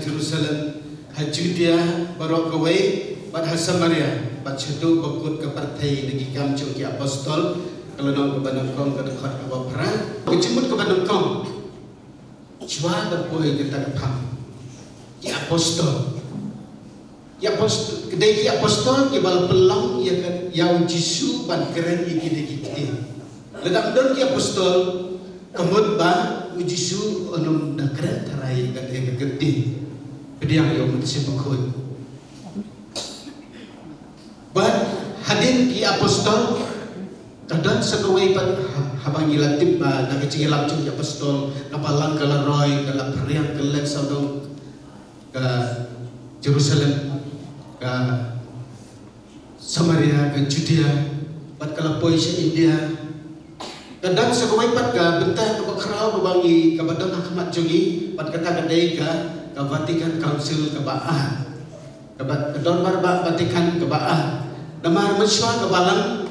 Jerusalem, Judea, Barokaway, Bad Samaria, Bad Cetu, Bakut ke partai lagi kam cuci apostol, kalau nong ke Bandungkong ke dekat ke Bapran, kecimut ke Bandungkong, cuma berpoe kita kepam, ya apostol, kedai ya apostol, kebal pelang ya kan, yang Jisu ban keren iki. Ledak don ya apostol, kemud ba Jisu onum dah keren tarai kadai gede. Pediang yang mesti berkoi. But hadin ki apostol kadang sekawai pat habangi latip ba nak kecil lapcung ki apostol kapalang kala roy kala periang kelek saudong ke Jerusalem ke Samaria ke Judea pat kala poisya India kadang sekawai pat ka bentah ke bakrau babangi ke badan Ahmad Jogi pat kata kadai ka Vatikan Council ke Ba'ah ke Donbar Vatikan ke Ba'ah damar meswa ke balang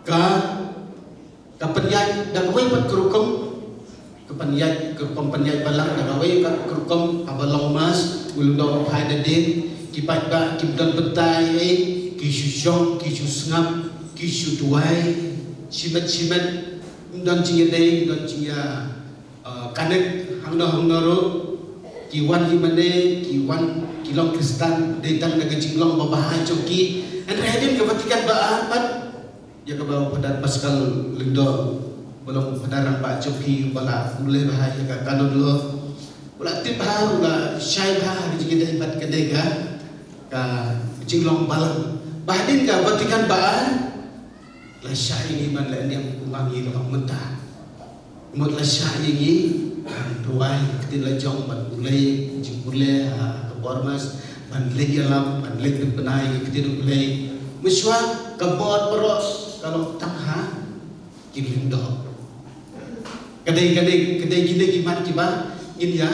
ke penyai dan kawai pat kerukum ke penyai balang dan kawai pat kerukum abalang mas ulung haidadin kipat ba kibdan betai kisu syong kisu sengap kisu tuai simet dan cingedai dan cinga kanek hangna kiwan himane kiwan kilong Kristen detan dengan jinglong babahan coki and hadin ke Vatikan Ba'apat ya ke bawah pada Pascal Lindo belum pedaran Pak Coki bala boleh bahaya ke kanon lo bala tip ha bala syai ha di kita hebat kedega ke jinglong balang bahadin ke Vatikan Ba'an la syai ni man la yang kumangi lo mentah mut la syai ni ruai ketin lajong ban ulai jingule ke Bormas ban legi alam ban legi benai ketin ulai meswa ke bor peros kalau tangha kilindo Kadai gila gimat kiba gin ya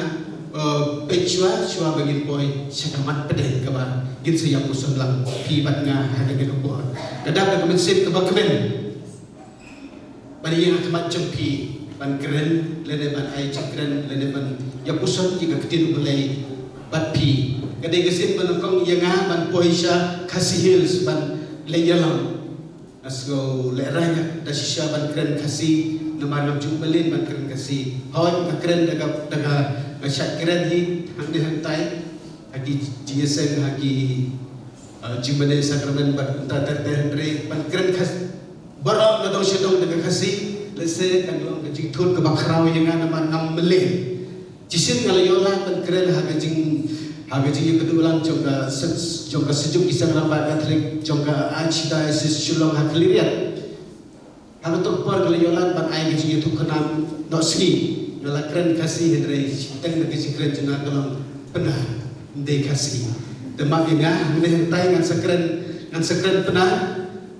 pechua chua bagin boy sakamat peden kaba gin sayang usun lang pi bat nga haga gin bo kadang ka mensin kaba kemen bani yang kamat jempi ban keren lene ban ai cakren lene ban ya usun jika ketin belai bat pi kadai gesin ban kong yanga ban poisha kasih hills ban leyalam asgo leranya dasisya ban keren kasih nama nam jumbelin ban keren kasih hawan ka keren daga syak keren hi hang hantai hagi GSM hagi jumbele sakramen ban ta tertenre ban keren kas barang na dong sedong daga kasih lese kan long jing thun ka bakrau yang nama nam melin jisin ngalayola ban keren haga jing yang kedulang jongka sejuk isang rambat Katolik jongka Archdiocese Shillong Hakliriat Halo tokpar kelayolan ban ai gaji itu kenam nosni ngala keren kasih hendrai teng de gaji keren jena kalam benar de kasih demak inga menentai ngan sekren benar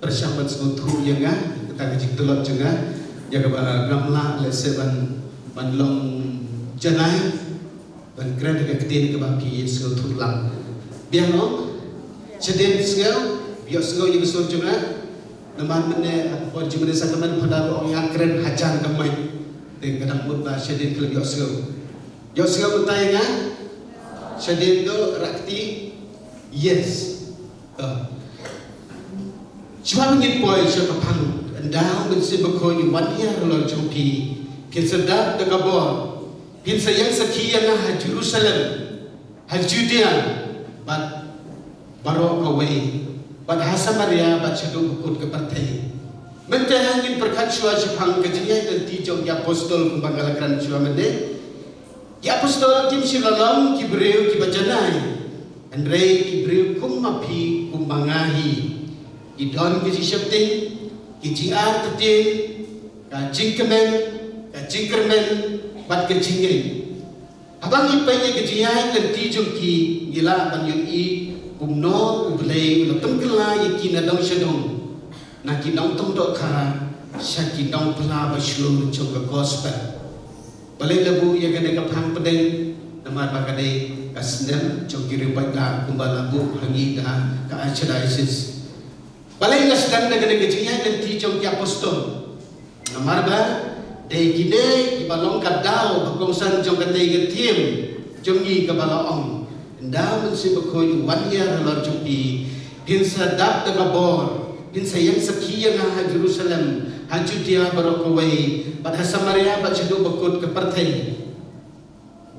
persiapan sebutu yang kita gaji telot jenga jaga gamla lese ban long janai ban keren de ketin ke baki sebutu lang biang om ceden sel biok sel yang sun jenga Naman mana apa jumlah sakramen pada orang yang keren hajan kemai dengan mutba syedin kelab Yosel bertanya syedin tu rakti yes cuma ingin boy siapa pang anda mesti berkoi wanita kalau jumpi pin sedap dekabor pin sayang sekian ha Jerusalem ha Judea but baru away Bad Samaria bad Shalom bukut ke partai. Mentah ingin perkacua Jepang kejadian dan tijong ya apostol pembanggalan cua mende. Ya apostol tim silalam kibreu kibajanai. Andre kibreu kumapi kumbangahi. Idon kiji syepting, kiji ar ketin, kajing kemen, kajing kermen, bad kejingin. Abang ipanya kejadian dan tijong ki gila banyun i Umno ublay ulam kela yaki na dong syadong na kinong tong dokha siya kinong pala basyul chong gospel balay labu ya gane kapang pedeng namar bagade kasndem chong kiribay da kumbalabu hangi da ka Archdiocese balay kasndem na gane gajinya dan ti chong ki apostol namar ba day gide ibalong kadao bagongsan chong katay gatiem chong yi kabalaong Anda mesti berkoi wanita halar jumpi, pin sedap dekabor, pin sayang sekian ha Jerusalem, ha Judea berokawai, pada Samaria bacidu berkut ke partai.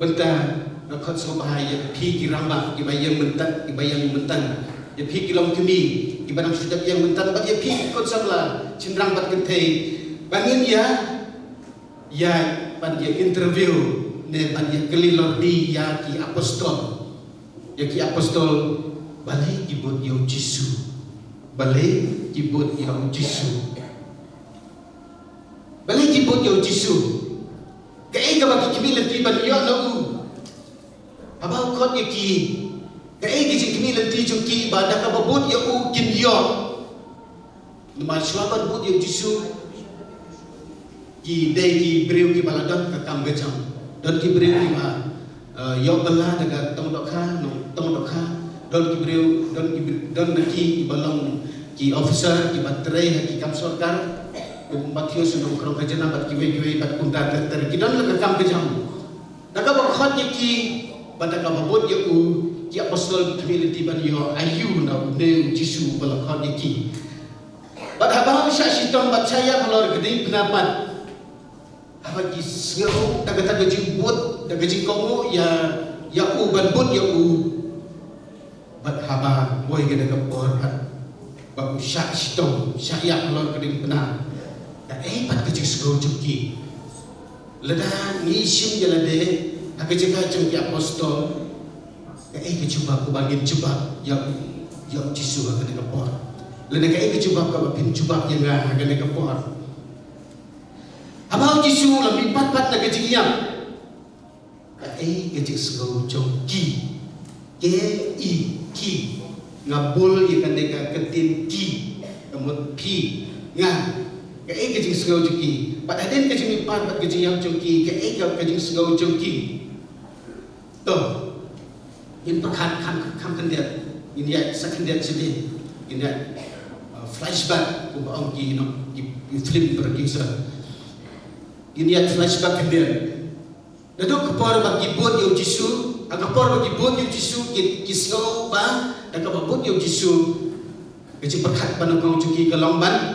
Bentar, nakot so bahaya, pi kiramba, ibayang mentan, ya pi kilom kemi, ibanang sudah yang mentan, bat ya pi kot sabla, cindrang bat kentai, bangin ya, ban ya interview, ne ban ya kelilor di ya ki apostol. Yaki apostol balai kibut yau Jisu balai kibut yau Jisu balai kibut yau Jisu kai ka bagi kimi lenti ban yo lau abau kot yaki kai ki kimi lenti jungki badak ka babut yau kim yo lima swabat but yau Jisu ki dei ki breu ki baladon ka kam gajam don ki breu ki ba yo bala daga tong dokha don kibreu don naki balong ki officer ki baterai ki kam sorkar batio suno kro kajana bat ki we bat kunta ter ki don daga kam kejam daga bakhot ki badaka babot ye u ki apostol community ban yo ayu na ne Jisu balakhot ki bat habang sya sitom bat saya kolor gede penapat bagi sengau daga jimbut daga jingkomu ya u ban but ya u bat haba boy gede ke porhat babu syak sitom syak kolor gede pena da bat ke sengau juki leda ngisim jalade hake jeka jengki apostol ke coba ku bagi coba ya Jisu gede ke por leda ke coba ka bin coba yang gede ke por Abang Jisu lebih pat na gajiyam. Gajik sengau jong ki ngabul ikan deka ketin ki kemut pi nga cái jing sgau juki but hadin ke jing pan bat ke jing yang juki cái jing sgau juki to in pakhat kham kan dia in ya second dia sini in ya flashback ko ba ong ki no ki film pergi sa in ya flashback kan dia dadok kapor ba ki bot yo jisu agapor ba ki bot yo jisu ki sgau ba dan ka bot yo jisu ke jing pakhat ban ong juki ka long ban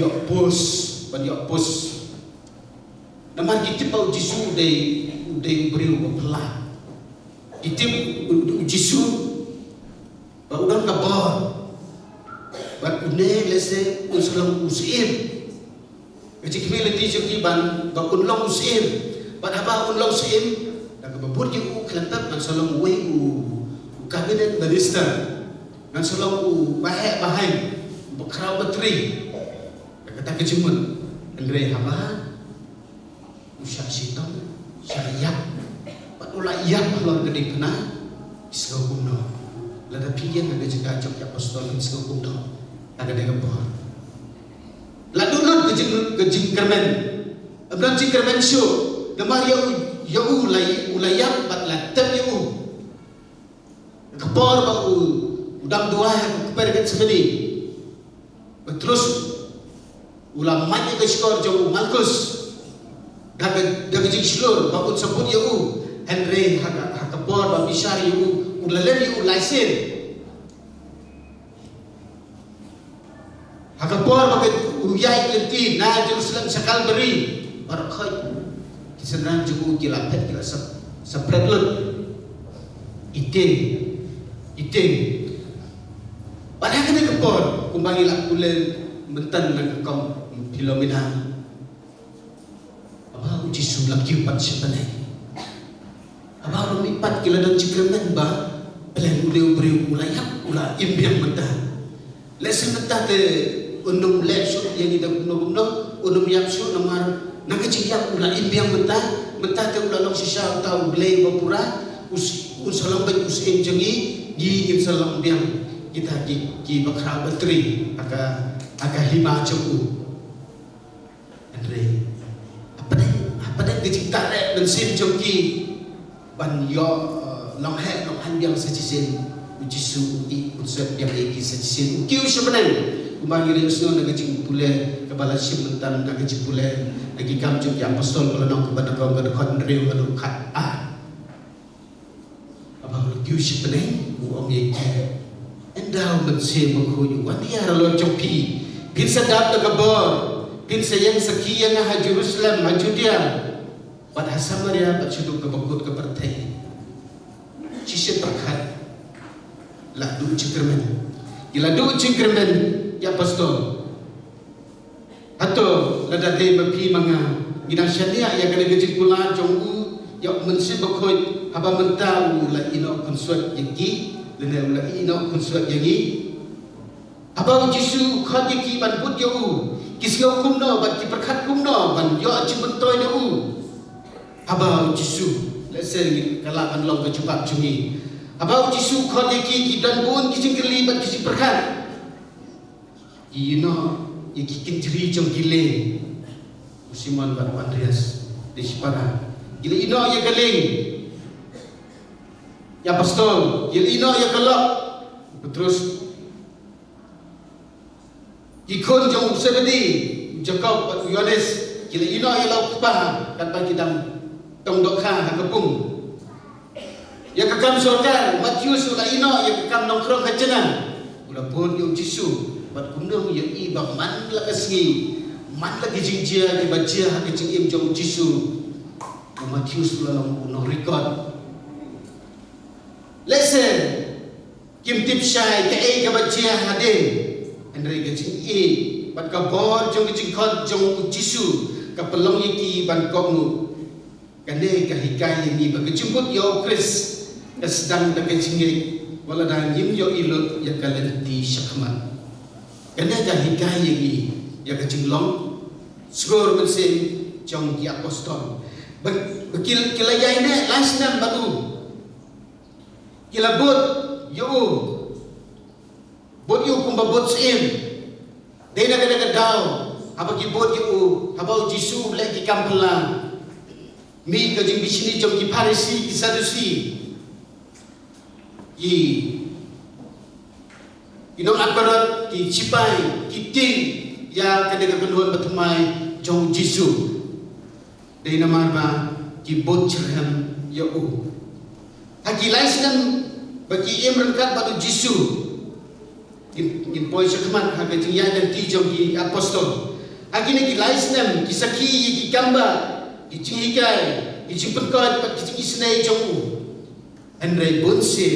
yok pos naman kitip au jisu de beriu bapla kitip jisu ba udang kabor ba une lese usulang usim kecik melati joki ban ba unlong usim ba haba unlong usim da ka babur ju kelantap nan salong we cabinet minister nan salong bahai bakrau batri kata kejemun Andre haba usah sitong syariat patula yak lor gede kena isgau kuno lada piyen ada jaga jok apostol isgau kuno ada de gempor la dunut kejing kermen abran jing kermen syu demar ya ulayam bat la tem ya gempor ba udang dua keperget semeni terus ulam mati ke skor jauh Markus daga jing slur babut sebut yu Henry hakapor babisar yu ulalen yu laisin hakapor bagai uyai lenti na Jerusalem sakal beri barakhai kisanan jugu kilapet kila sapredlut ite padahal kena kapor kumbangi lak kulen mentan nak kau Filomena abang Jisu laki upat sebenai abang lumipat kila dan cikremen ba pelan udah beri ulayak ula imbiang mentan lesen mentah te undung lesuk yang tidak guna undung yang su namar nak ciyak ula imbiang mentah te ula long sisa tahu belai bapura usalang baik usim jengi gi insalang biang kita ki bakra bateri agak lima cukup Andre apa dah kecita rek dan sim joki ban yo long han yang sejisin ujisu unsur yang lagi sejisin kiu sebenarnya kumbangi resno nak kecing pule kepala sim mentan nak kecing pule lagi kamjuk yang apostol kalau nak kepada kau kedekat rew kedekat abang kiu sebenarnya uang yang endau mense menghuyu wanita lo joki bin sedap tegabor bin sayang sekian ha Jerusalem ha Judea pada Samaria bercuduk kebekut ke pertai cisi perkat la du cikremen ila du cikremen ya apostol atau lada dei bapi manga gidang syania ya kena gejik pula jonggu ya mense bekoi haba mentau la ino konsuat yaki lena la ino konsuat yaki abang Jisu khat ki ban put yo kisgau kumno ban ki perkhat kumno ban yo cimen toy no abang Jisu lesen kala ban long ke cepat cumi abang Jisu khat ki dan bun ki cingkeli ban ki perkhat ino ye ki kintri jong gile Simon ban Andreas di Sipara gile ino ye galing ya pastol ye ino ye kelak terus ikon jong sebedi Jacob Yohanes kila ino ya lau pah kan bagi dam tong dokha hakapung ya kakam sorkar Matius ula ino ya kakam nongkrong hajana ula pun yo Jisu bat kundung ya i bak man la kasngi man la gijingjia di bajia hakicing im jong Jisu Matius ula no record listen kim tip syai ke ai ka bajia hadin Andre gajing ban kabor jong gajing khot jong Jisu ka pelong yiki ban koknu kane ka hikai ni ba gajemput yo Chris sedang da gajing wala dan yim yo ilut ya kalenti syakman kane ka hikai yiki ya gajing long skor mensin jong ki apostol kila yaine lasnam batu kila bot yo bot yo kumba bot sim Dei na kada daw apa ki bot ki u haba Jisu le ki kampala mi ka jing bisini jom ki Farisi ki Sadusi ki inong aparat ki cipai ki ting ya kada kenuan batumai jong Jisu dei na marba ki bot cerham ya u haki laisnan bagi emrangkat batu Jisu in poin sekemat haga jingya dan tijong ki apostol agini ki laisnem ki saki ki kamba ki jingikai ki jimpengkot pat ki jingisnai jongu andrai bonse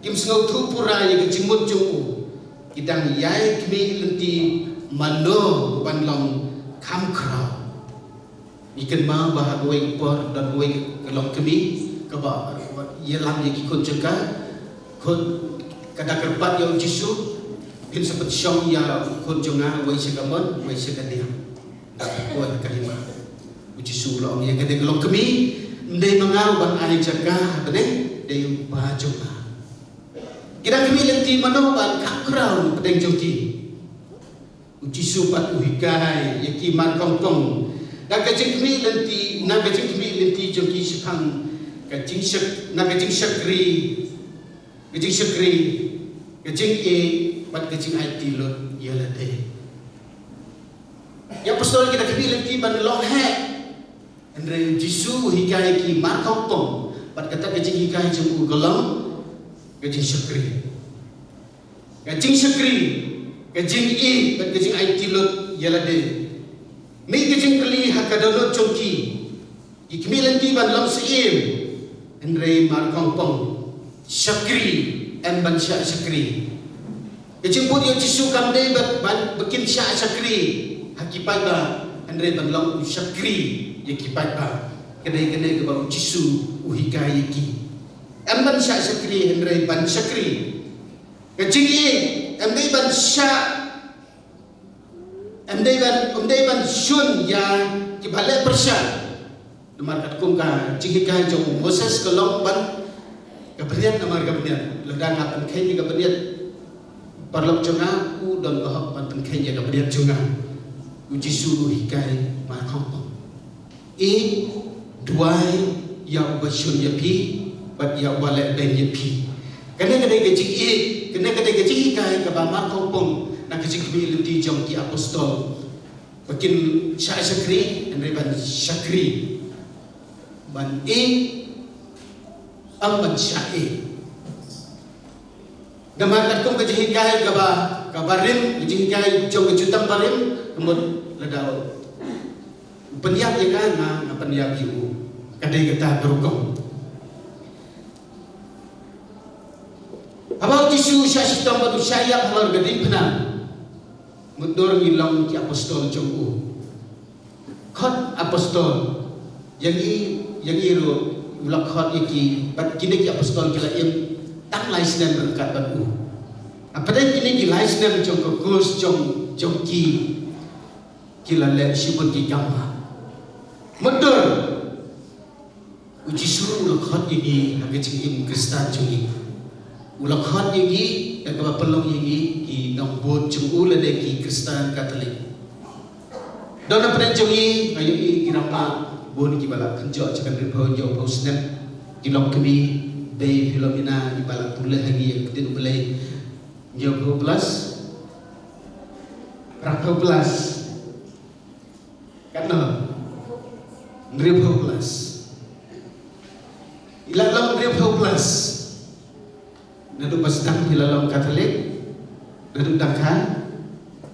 kim sngau thupura ki jingmut jongu kidang yai kimi lenti mano banlong kamkrau ikan ma bahagoi por dan goi kelong kemi kaba yelam ki kunjaka kun kada kerpat yang Jisu Pin sempat syong ya kunjungan wai segamon wai segadia. Buat kalima. Uji sulong yang kena gelong kami ndai mangau ban ai jaga bane dei bajunga. Kira kami lenti mano ban kakrau pedeng jongki. Uji supat uhikai yaki man kongkong. Dan kajing kami lenti na kajing kami lenti jongki sepang kajing sek na kajing sekri kajing bat kecing IT lo ialah deh. Yang apostol kita kini lagi ban long he. Andre Jisu hikai ki markong bat kata kecing hikai jemu golong kecing sekri. Kecing I bat kecing IT lo ialah deh. Mi kecing keli hakadolo chongki. Ikmi lagi ban long seim. Andre markong sekri en ban sekri. Kecimput yang Jisu kamdei bikin syak syakri hakipat ba andre banglong syakri yakipat ba kedai ke bau Jisu uhikai yaki amban syak syakri andre ban syakri kecing amdei ban syak amdei ban syun ya kibale persyak nomor katkum ka jingika jong Moses kelong ban kaberian nomor kaberian ledang akan kai kaberian Parlok jonga u don gohok pan penkenya ka beriat jonga uji sulu hikai ma kompong duai ya basyun ya pi bat ya wale ben ya pi kena gaji kena gaji hikai ka ba ma kompong na gaji kbi lenti jong ki apostol bakin sya syakri andre ban syakri ban amban syai Gambar kong kejihikai kabarim kejihikai jong kejutam barim kemudian ledau pendiam ya kan na pendiam ibu kadai kita berukong abang Jisu syasitam batu syayap halar gading penang mudor ngilang ki apostol jong u khot apostol yang ro ulak khot iki bat kini ki apostol kila im tak laisnan berkat batu. Apa dah kini ki laisnan jong kokus jong ki kila le sibut ki gamma. Mudur uji suruh ulakhat ini hage cing Kristen jongi. Ulakhat ini dan kaba pelong ini ki nombot jong ulade ki Kristen Katolik. Dan apa dah jongi ayo kirapa bon ki bala kenjo cakan ribo jo pausnen kilong kami Bay Filomena di balak pula lagi yang kita boleh jauh plus berapa plus karena 1000 plus ilalang 1000 plus nadu pasdang ilalang Katolik nadu dangkan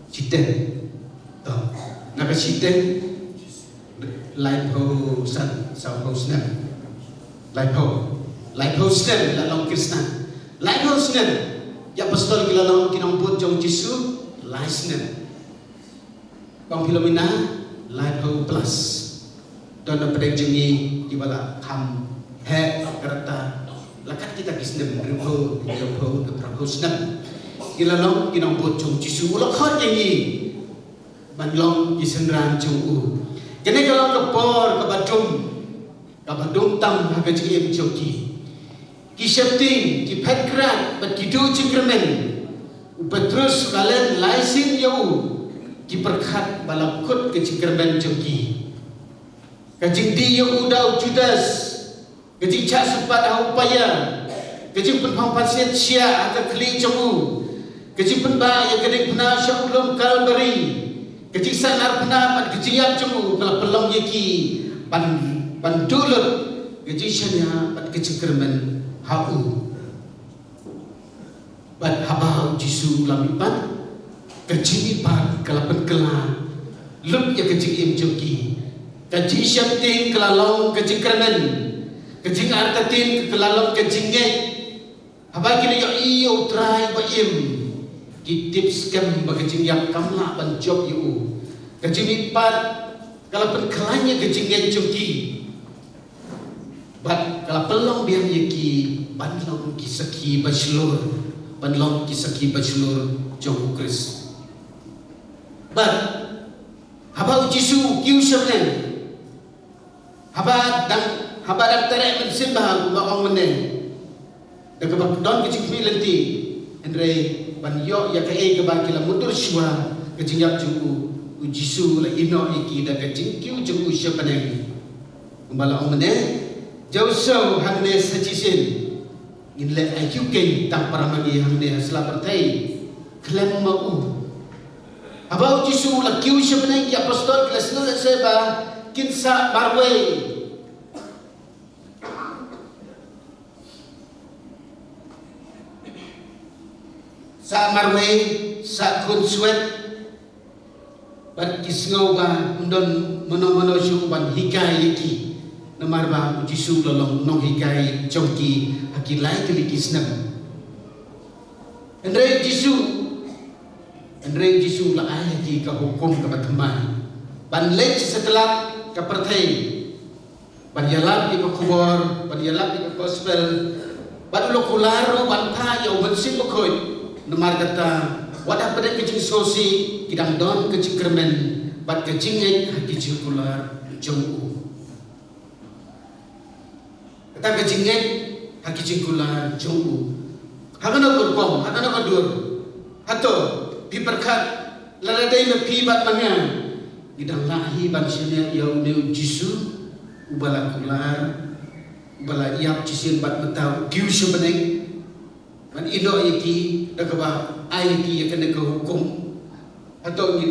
citen toh naga citen lain ho san sau ho snem lain ho snem lalang Kristen lain ho snem ya apostol kilalang kinamput jong Jisu lain snem bang Filomena lain ho plus dan pada jengi di bala kam he kereta lakat kita kisnem ribu ribu berapa snem kilalang kinamput jong Jisu lakat jengi banlong kisendran jong u kene kalau kepor kabadum tam haga jengi joki ki septing ki petran bat ki do cingremen upatrus kalen laisin yau Kiperkat balakut kecing kerben jengki. Kecing di yang udau Judas. Kecing cak sempat upaya. Kecing penpang pasien cia atau keli cemu. Kecing penba yang keding pena syukulum Kalbari. Kecing sanar pena pat kecing yap cemu kalau pelong yeki pan dulut. Kecing syanya pat kecing kerben hau. Bat habau jisu lamipan. Kecing ipan kalapan kela lup ya kecing im joki kecing syamting kelalong kecing kermen kecing artatin kelalong kecing ngek habai kini yo iyo try ba im ki tips kam ba kecing yap kamla ban job yu kecing ipan kalapan kelanya kecing ngek joki bat kalapelong biang yeki banlong kisaki bachelor banlong kisaki bachelor jong Kris. But haba ujisu kiu syamnen haba dang terek mensin bah baong menen dak ba don kecik mi lenti andre ban yo ya kai ke ba kila mutur shwa kecing yap juu ujisu la ino iki dak kecing kiu juu syamnen umbala ong menen jauh so hangne sajisin in le IQ ken tang paramagi hangne asla pertai klem mau Abau Jisu la kiu syabnai ki apostol kelas nol seba kinsa barwe sa marwe sa kunswet bat kisngau ba undon mono syu ban hikai ki namar ba Jisu lolong nong hikai jongki hakilai kelikisnam Andre Jisu la ayat di ka hukum ka batmai ban lech setelah ka perthai ban yalap di kubur ban yalap di gospel ban lo kularo ban tha yo ban sim khoi namar kata wadah pada kecing sosi kidang don kecing kermen ban kecing haki kular jongu kata kecing haki kular jongu hagana kurkom hagana kadur hato piperkat laladai me pi bat manga gidang lahi ban syanya yau neu Jisu ubala kular ubala iap cisin bat metau kiu syubeneng ban ido iki dakaba ai iki yakene ke hukum atau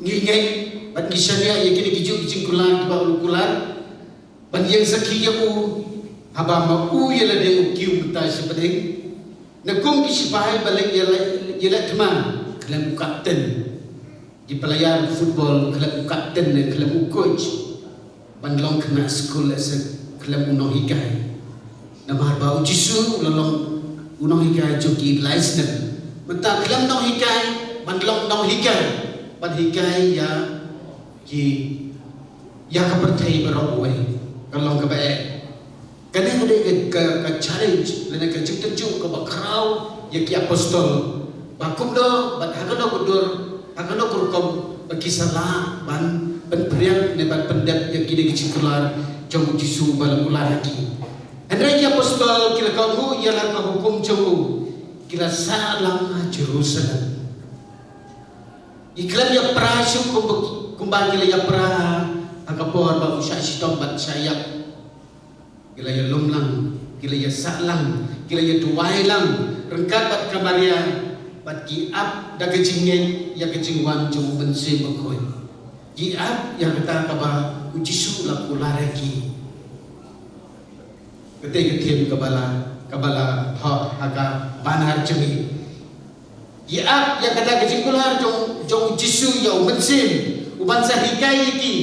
ngingeng ban kisanya yakene kiju kicing kular ba kular ban yang saki ya u haba ma u yela de kiu meta syubeneng nakung kisipai balik yela teman kelemu kapten di pelayan football kelemu kapten dan kelemu coach bandlong kena sekolah kelemu unong hikai nama bau Jisu lolong unong hikai joki license mentah kelem unong hikai bandlong unong hikai ban hikai ya ki ya kepertai berowai kalau kebaik kadang ada ke challenge lena ke cipta-cipta ke bakrau ya ki apostol bakum do bat hagano kudur hagano kurkom bakisala ban penpriang ne ban pendap yang kini kecikular jong Jisu balang ular lagi andre ki apostol kila kamu ialah ka hukum jong kila salam Jerusalem iklan ya prasyu kumbang kila ya pra agapor ba usah sitom bat sayap kila ya lumlang kila ya salang kila ya duwailang rengkat bat kamaria bat giap da kecingen ya kecingwan jong bense bakoi giap yang kata kaba Jisu la kulareki ketem kabala ha haga banar cemi giap yang kata kecingkular jong Jisu ya bense uban sahikai iki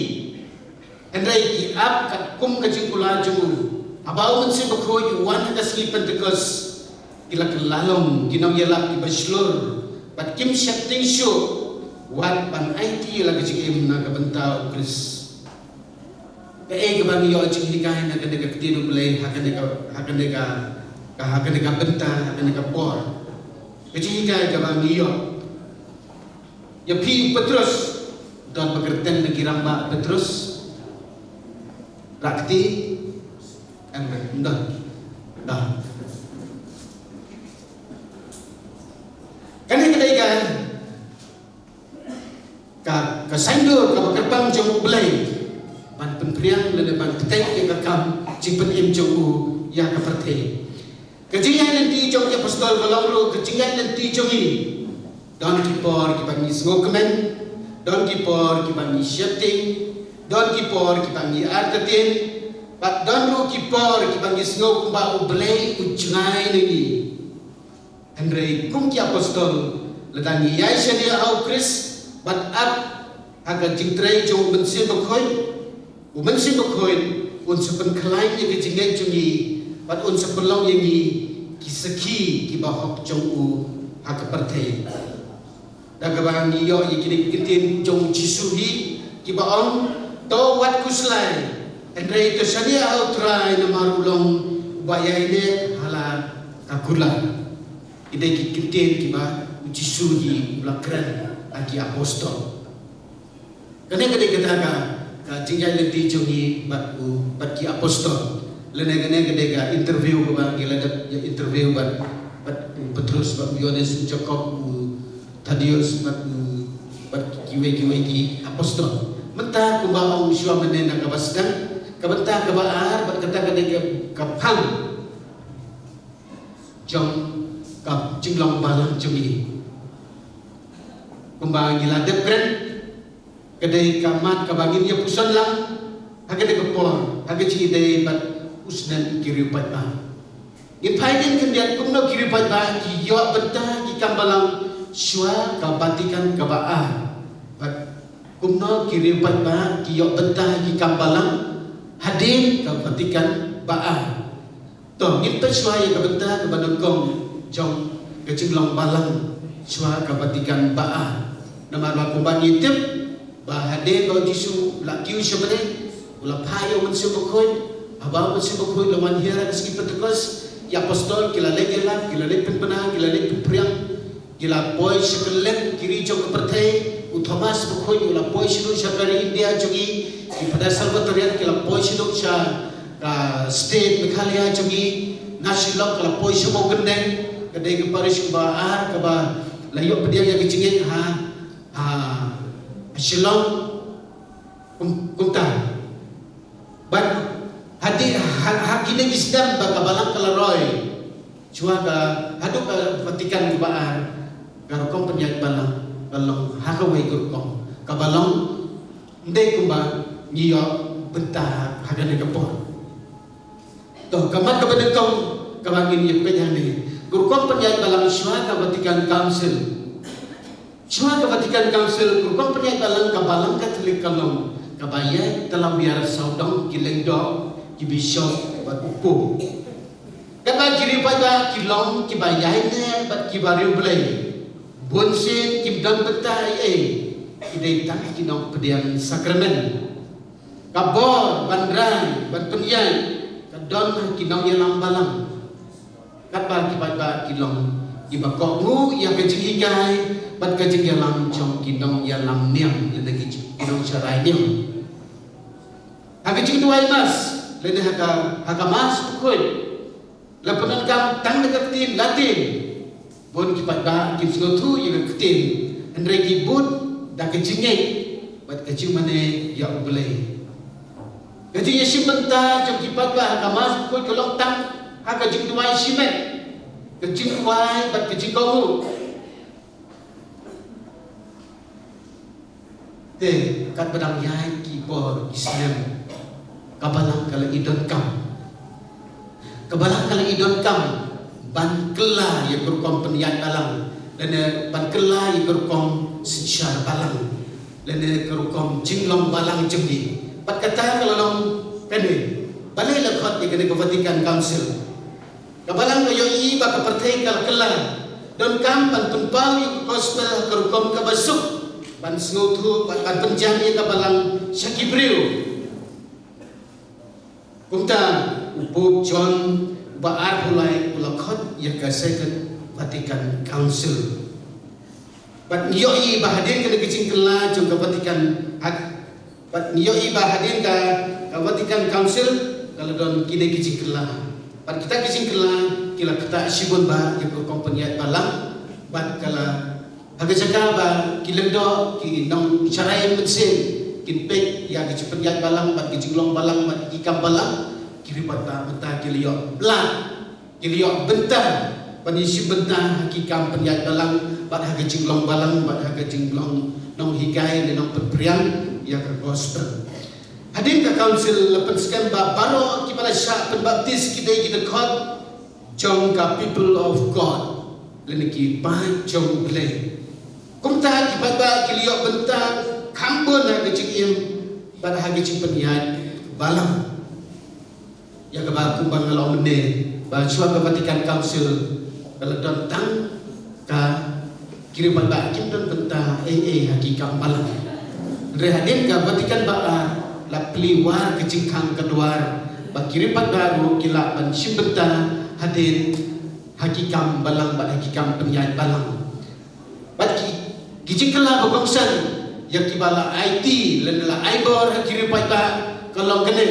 andai giap kum kecingkular jong abau bense bakoi wan kasli pentekus kila kelalong kinam yalap di bachelor bat kim shakting show wat pan IT lagi cikim na kabentau Kris ke bang yo cing hikai na kadega ketidu belai hakadega benta hakadega por ke cing hikai ke bang yo ya pi Petrus dan bekerten negeri ramba Petrus rakti dah kan kedai kan ka ban jong blai ban penpriang le ban petai ke kam jipen im jong ya ka perthe kejian nanti jong ya apostol galong kejian nanti jong i don kipor ki bangi smokemen don kipor ki bangi shifting don kipor ki bangi arkatin pat don ru kipor ki bangi sngok ba blai ujngai ni Andre kum ki apostol ledang yai shania au Chris bat up aga jingtrai jong bensin bakhoi u bensin bakhoi un sepen khlai ye ke jingai jungi bat un sepelong ye ni ki saki ki bahok jong u aga perthei daga bang ni yo ye kini kitin jong jisuhi ki baong to wat kuslai Andre to shania au trai na marulong bayai ne hala kakula ide ki kitin ki ba jisuhi ulakran aki apostol kene kita ka jingai lenti jungi bat ki apostol lene ka interview ba gila ya interview bat Petrus bat Yohanes Jakob Thaddeus bat kiwe ki apostol mentah ku ba ong syua menena ka basdang ka bentah ka baar bat kata ka phang jong ka jinglong balang jungi kumbang gila depren kedai kamat kabagin dia pusan lang agak dekepor agak cide bat usnan kiri pat ba ipaidin kendiat kumno kiri pat ba ki yo benta ki kambalang syua kabatikan kabaa bat kumno kiri pat ba ki yo benta ki kambalang hadir kabatikan baa to kita syua ya kabenta kabadongkong jong kecilong balang syua kabatikan baa nama aku bagi tip bahade bau jisu lakiu sebene ulah payo mensu bokoi abau mensu bokoi lawan hira keski petugas ya apostol kila legela kila leg penpena kila leg penpriang kila boy sekelen kiri jong kepertai Thomas bokoi ulah boy sidu syakari India jogi di pada Salvatorian kila boy sidu sya state Meghalaya jogi nasilok kila boy semua gendeng kedai ke Paris ke baar ke ba layok pediang yang kecingin Shillong kumta ban hadi hakine gisdam bakabalang kalaroy cua ka haduk Vatikan ke baar garokom penyat balang balong hakawai gurkom kabalong ndai kumba ngiyo bentah hagane kapor to kamat kabadengkong kabangin ye penyane gurkom penyat balang cua ka Vatikan Council Cuma ke Vatikan Council kurang penyai kabalang Katolik kalong kabaya dalam biar saudang kileng dok ki bishop bat upu kaba kiri pada kilong ki bayai ne bat ki bariu belai bonsen ki dan betai idai tak ki nong pedian sakramen kabor bandrai bat penyai kadon ki nong yalang balang kaba ki pada kilong iba kokmu yang kecing higai bat kecing yalang jong kinong yalang niam lagi kinong sarai niam kecing tuai mas lene haka mas pukul laponan kam tang dekat tim latin bon kipat ba kim sengotu yang ketim andre kibut dak kecingnya bat kecing mane ya ubelai kecing yesim benta jong kipat ba haka mas pukul kolong tang haka jing tuai simet kecing tuai bat kecing kau kat bedang yai kibor Islam kabalang kala idon kam kabalang kala idon kam ban kela ya kurkom peniat balang dan ban kela ya kurkom secara balang dan kurkom jinglong balang jembi pat kata kalau long kene balai lekot ya kene ke Vatikan Council kabalang kayo iba ka pertay kala dan kam ban tumpang ya gospel kurkom kabasuk ban sengutu ban penjani kabalang syakibriu kumta upuk John baar hulai ulakot ya kasaikan Vatikan Council bat niyoi bahadin ka kecing kela jong Vatikan bat niyoi bahadin ka Vatikan Council kalau don kini kecing kela bat kita kecing kela kila kita sibun ba ya kompanyat balang bat kala Haga cakap ba kilendo ki nong carai mesin kinpek ya ke penjat balang bat ke jinglong balang bat ikam balang kiri bata benta kiliok belan kiliok benta panisi benta hakikam penjat balang bat ke jinglong balang bat ke jinglong nong higai nong perpriang ya ke gospel hadir ke council lepas sekian baru kibala syak penbaptis kita khot jong ka people of God leniki ban jong ble kumta kibaba kiliok benta kambon ha kecing pada hagi cimpenyan balang ya ke ba kumbang ngalo mene ba suat ke Vatican Council kalau tentang ka kiri ba kim don benta hagi kam balang re hadir ka Vatican ba la pliwar kecing kang keduar ba kiri baru kila ban simbenta hadir hagi kam balang ba hagi kam penyan balang ba kicing kala bagongsan yang kibala IT lenala aibor kiri pada kalau kene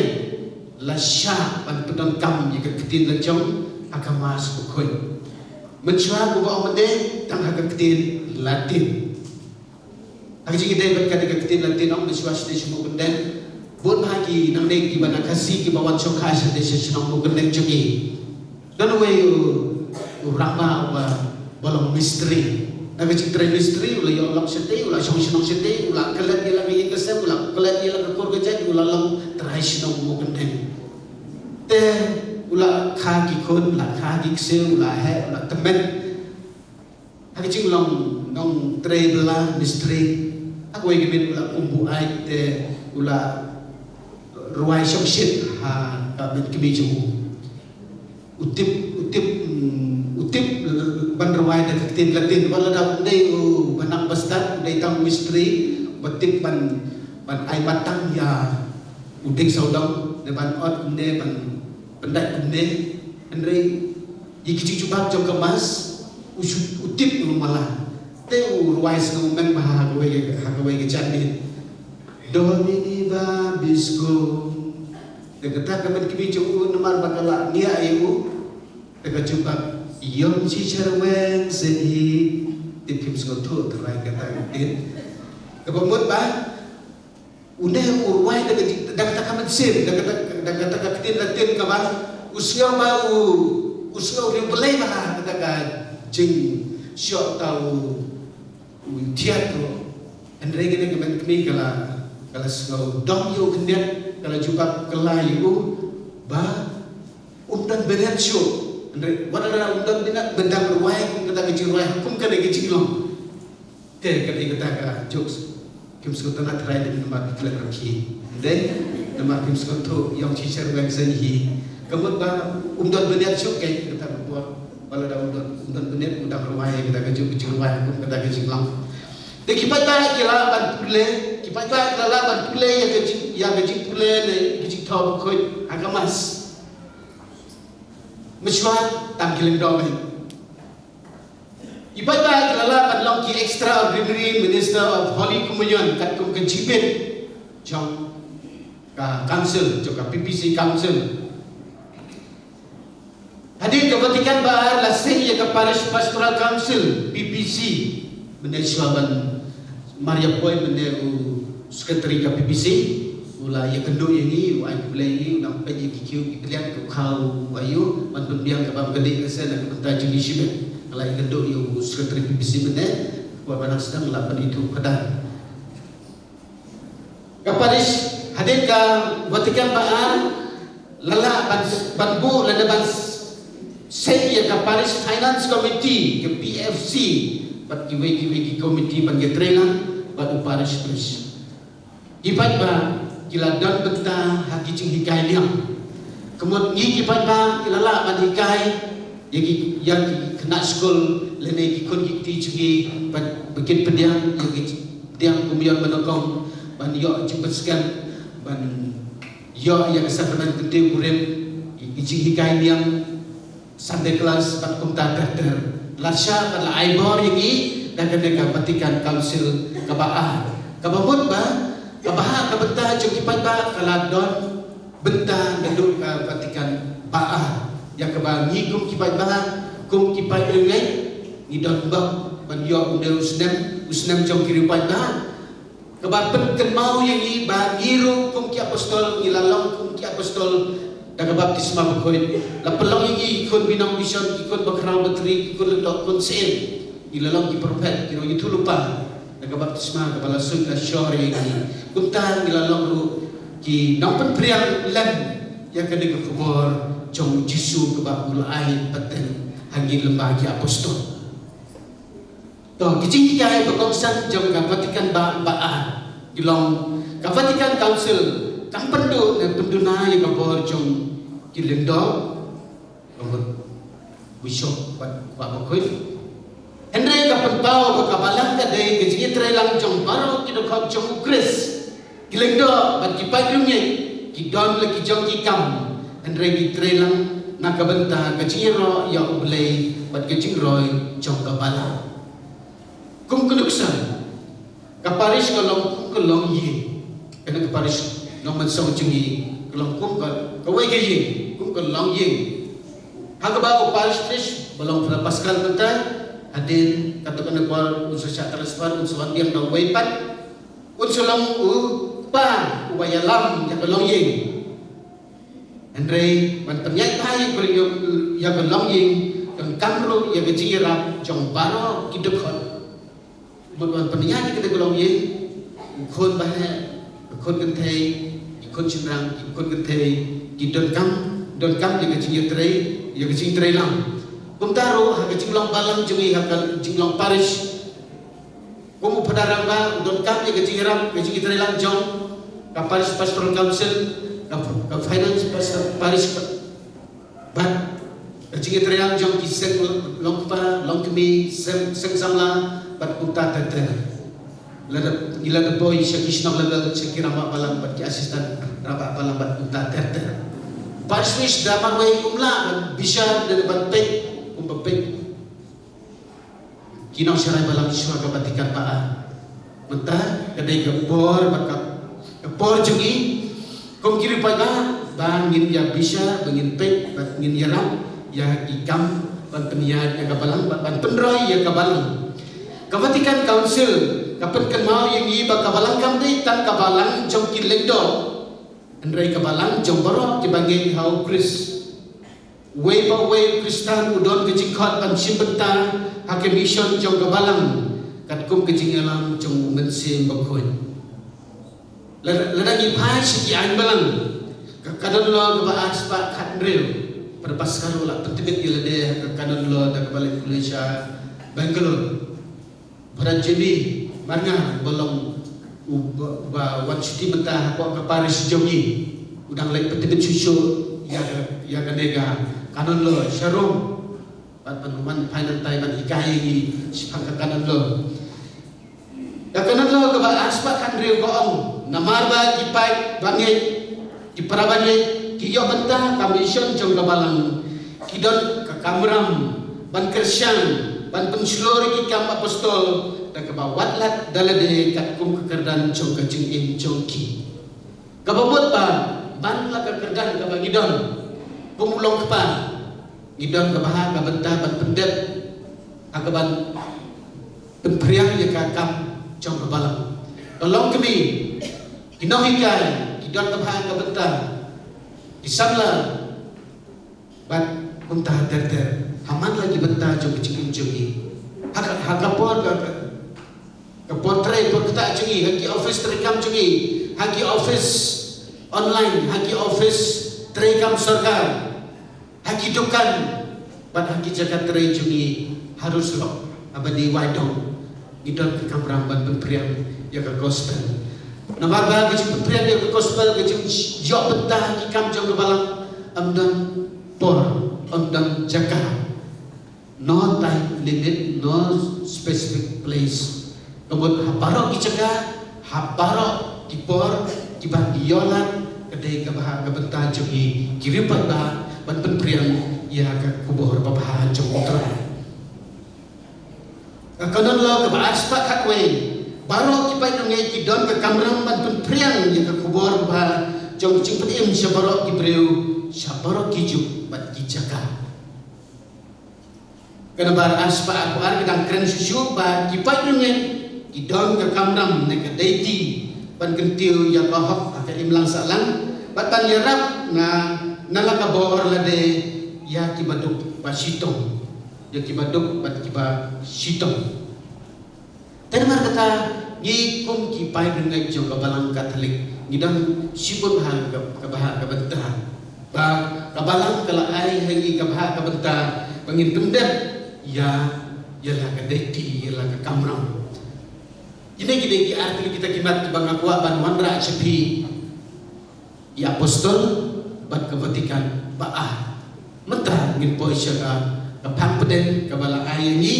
la sya pan pedon kam yang ketin lejong agama sukoi mencua buka omede tang hak ketin Latin hagi kita berkat ketin Latin om mencua station benden bon hagi nang nek kibana kasih kibawan sokha station om benden jogi dan we urama bolong misteri naga citra misteri ula yo lam sete ula song song sete ula kelat dia lagi kesem ula kelat dia lagi kor kerja ula lam teraisi nong mo gandeng te ula kaki kon ula kaki kse ula he ula temen hagi cing long nong tre bela misteri aku ingin bin ula kumbu ai te ula ruai song shit ha ben kibiju utip ban ruai da ketin Latin wala da dei banang bastad dei tang misteri batik ban ai matang ya uding saudang de ban ot ne ban pendat ne andre yiki cuba jok kemas utip malah te ruai seng men bah hagawe ke jani domini babisco de kata kamen kibicu nomar bakala nia ayu de kacuba Yom cicer wen sehi tipim skoto terai kata din kebomot ba une urwai dak takamat sim dak kata ketin Latin kabar usyo ba usyo ri belai ba kata jing syok tau teatro andre gene kemen kemi kala sngau dom yo kendian kala jumpa kelayu ba dan benar syok wala na undang dina bendang ruway kung kata kecil ruway kung kata kecil long te kata ka jokes kim suka na try din nama iklan rakhi then nama kim suka to yang teacher wang sanhi kamut ba undang benar syuk kay kata buat wala na undang benar undang ruway kata kecil ruway kung kata kecil long de kipata kila ban pule kipata kala ban pule ya kecil pule ne kecil tau koi agamas mesyuat tangkiling domen ibadah kelala padlong ki extraordinary minister of holy communion kat kum kejibit jong ka council jong ka PPC council hadir ke Vatican ba la senya ka parish pastoral council PPC benda swaban Maria Boy benda secretary ka PPC ula ya kendo ini ai play nam pe ki ki pilihan ku kau ayu man pembiang ka bam gede ke sana ke benta jini shibe ala kendo yo secretary PPC bene wa banang sedang lapan itu kedan kaparis hadir ka Vatican baan lala ban bu lada ban sei ya kaparis finance committee ke PFC bat ki committee ban getrelan bat paris pres ibat ba kila dan benta haki cing hikai liang kemudian ngi kipat ba kila la ban hikai yang kena skol lene ki kon ki ti cigi bikin pediang yang kumian menokong ban yo cepet sekian ban yo yang sabanan gede urip cing hikai liang sampai kelas ban kumta ter lasya ban la aibor yangi dan kena Vatican Council kabaa kabamut ba kabaha kabenta jong kipat ba kaladon benta nduk ka Vatican baa ya kaba ngigum kipat ba kum kipat ngai ngidon ba ban yo unde usnem jong kiripat ba Kebapen kenmau yang i ba ngiru kum ki apostol ngilalong kum ki apostol daga baptisma bakoy la pelong yang i ikon binong mission ikon bakrang batri ikon lok kon sen ngilalong ki prophet kino itu lupa daga baptisma kepala sun la shore yang i kum ta ngilalong ru ki nampen priang lan yang kena ke kubur jong Jisu kebab mulai paten hangi lembah ki apostol. Toh kicing kai berkongsan jom Vatikan ba ilong Vatikan Council kang pendu dan penduna yang kabor jom kilendo nomor bishop ba bakoi Henry kapan pau bakabalang ka dei kicing trelang jom baro kidokop jom Ukris kilendo bat kipai dumye kidon le kijong kikam Henry ki trelang nakabenta kiciro ya ublei bat kicing roy jom kabala kum kunuksan kaparis kalong kalong ye kena kaparis nomor song cungi kalong kum kawai ke ye kum kalong ye hagaba kaparis tres balong pada pascal kata adin katakan kual unsur syak transfer unsur yang dong waipat unsur long pa ubaya lam yang kalong ye Andre mantemnya tai beriyo yang kalong ye dan kamro yang kecirap jong baro kidekot bukan penyanyi kita golong ye ikon bahaya ikon gentei ikon cimrang ikon gentei ki don kam yang kecing tray lang kumtaro ha kecing long balang jumi ha kecing long parish kumu padarang ba don kam yang kecing tray lang jong ka parish pastoral council ka finance parish ban kecing tray lang jong ki sen long pa long kemi sen samla bat kunta tete lada ila de boy shakishna level sekira ma balang bat asisten raba balang bat kunta tete pasmis damar way umla bisa dan bat pek umpek kino syarai balang iswa ka Vatikan ba mentah kadai gempor bakap gempor jungi kom kiri pada bangin ya bisa bangin pek bangin yaram ya ikam ban peniat ya kabalang ban penroy ya kabalang Vatikan Council kapan kenal yang iba kabalang kamdi tan kabalang jong kilendo andrai kabalang jong baro dibangi hau Chris way pa way Kristan udon kejingkot pan simbentang hake mission jong kabalang katkum kejingalam jong mensim bakoy ladang ipai siki ain balang kadon lo kebaas pak kadril pada paskaro la tetibit ilade kadon lo da kabalik Malaysia Bangalore pada jadi marga belum wat cuti mentah apa ke Paris jogi udang lek petibit susu ya kanega kanon lo sharum pat panuman final time ikai ni sipang kanon lo ya kanon lo ke aspa kandri goong namarba kipai bangit kiparabane kiyo mentah commission jong kabalang kidon ke kamram ban kersyang ban penslori ki kam apostol da kabawat lat dalade katkum kekerdan jong kajing in jongki kababot ba ban la kekerdan kabagidon pemulong kepa gidon kabaha kabenta ban pendet akaban penpriang ya kakam jong kabalang tolong kami kinohikai gidon kabaha kabenta disabla ban muntah terter haman lagi benta jong kecing jongi hakapor ke portrait kita jongi haki office terekam jongi haki office online haki office terekam sarkar haki dukan ban haki jaga terai jongi harus lo abadi wadong idon ke kamram ban penpriang ya ke gospel namarba kecing penpriang ya ke gospel kecing jok benta haki kam jong kebalang amdan por amdan jaga no time limit, no specific place. Kemudian haparo kicaga, haparo kipor, kibah diolan, kedai kabah kabenta jogi kiripat ba ban penpriang ya ka kubur babahan jong motor. Kanon lo kabah aspak hakwe, baro kipai ngai kidon ke kamram ban penpriang ya ka kubur ba jong cing pedim syabaro kibreu syabaro kijuk ban kicaga. Kena bar aspa aku ar kadang keren susu ba kipai ngai idon ke kamram ne ke deity ban kentiu ya kahok ke imlang salang bat ban yarap na laka bor la de ya kibaduk pasitong ya kibaduk bat kiba sitong termar kata gi kum ki pai dengan jo kabalang Katolik ngidang sibut hal kabah kabenta ba kabalang kala ai hangi kabah kabenta bangin tumdep ya lah ka deity ya lah ka kamram ini kita arti kita kimat bang aku ban mandra cepi ya apostol bat ke Vatikan baah mentah ngin poisya ka pangpeden kabala ai ni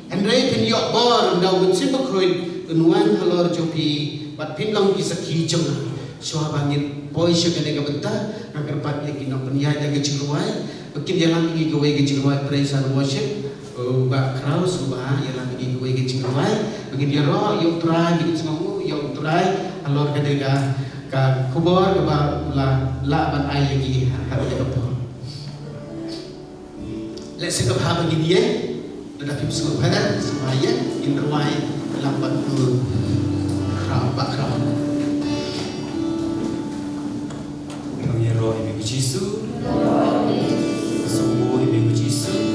andre pin yok bor ndau gun simbakhoin unwan halor jopi bat pinlong kisaki jonga so bangin poisya ka ne kabenta ngakarpat ni kinong penyaya ke jingruai makin jalan gi gawe ke jingruai praise and worship ba kraus ba yalang gi gawe ke jingruai bagi dia roh yang try gitu semua yang try alor kadega ka kubur ke ba la ban ai lagi harus jaga pun let's say ka bagi dia dah kim semua pada semaya in ruai lambat tu krau yang roh ibu Yesus semua ibu Yesus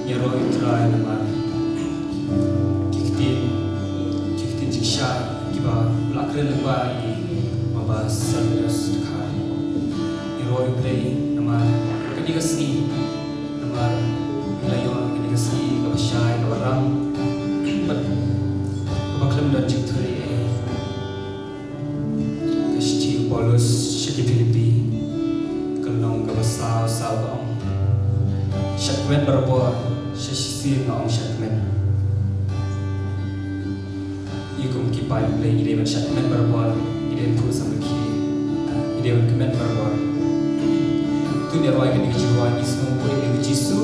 Yaro itrai nama kiktin jiksha kiba lakren lepa I mabas sardas dekai Yaro itrai nama kedigasni nama layon kedigasni kabashai kabaram kabaklem dan jikthuri kashti Paulus shiki Filipi kalong kabasau saudong syakmen berbuat Shashisi na ong syakmen Ikum kipai play Idewan syakmen berbal Idewan ku samaki Idewan kemen berbal Tu ni arwai kini kejiruan Ismu pun ini kejisu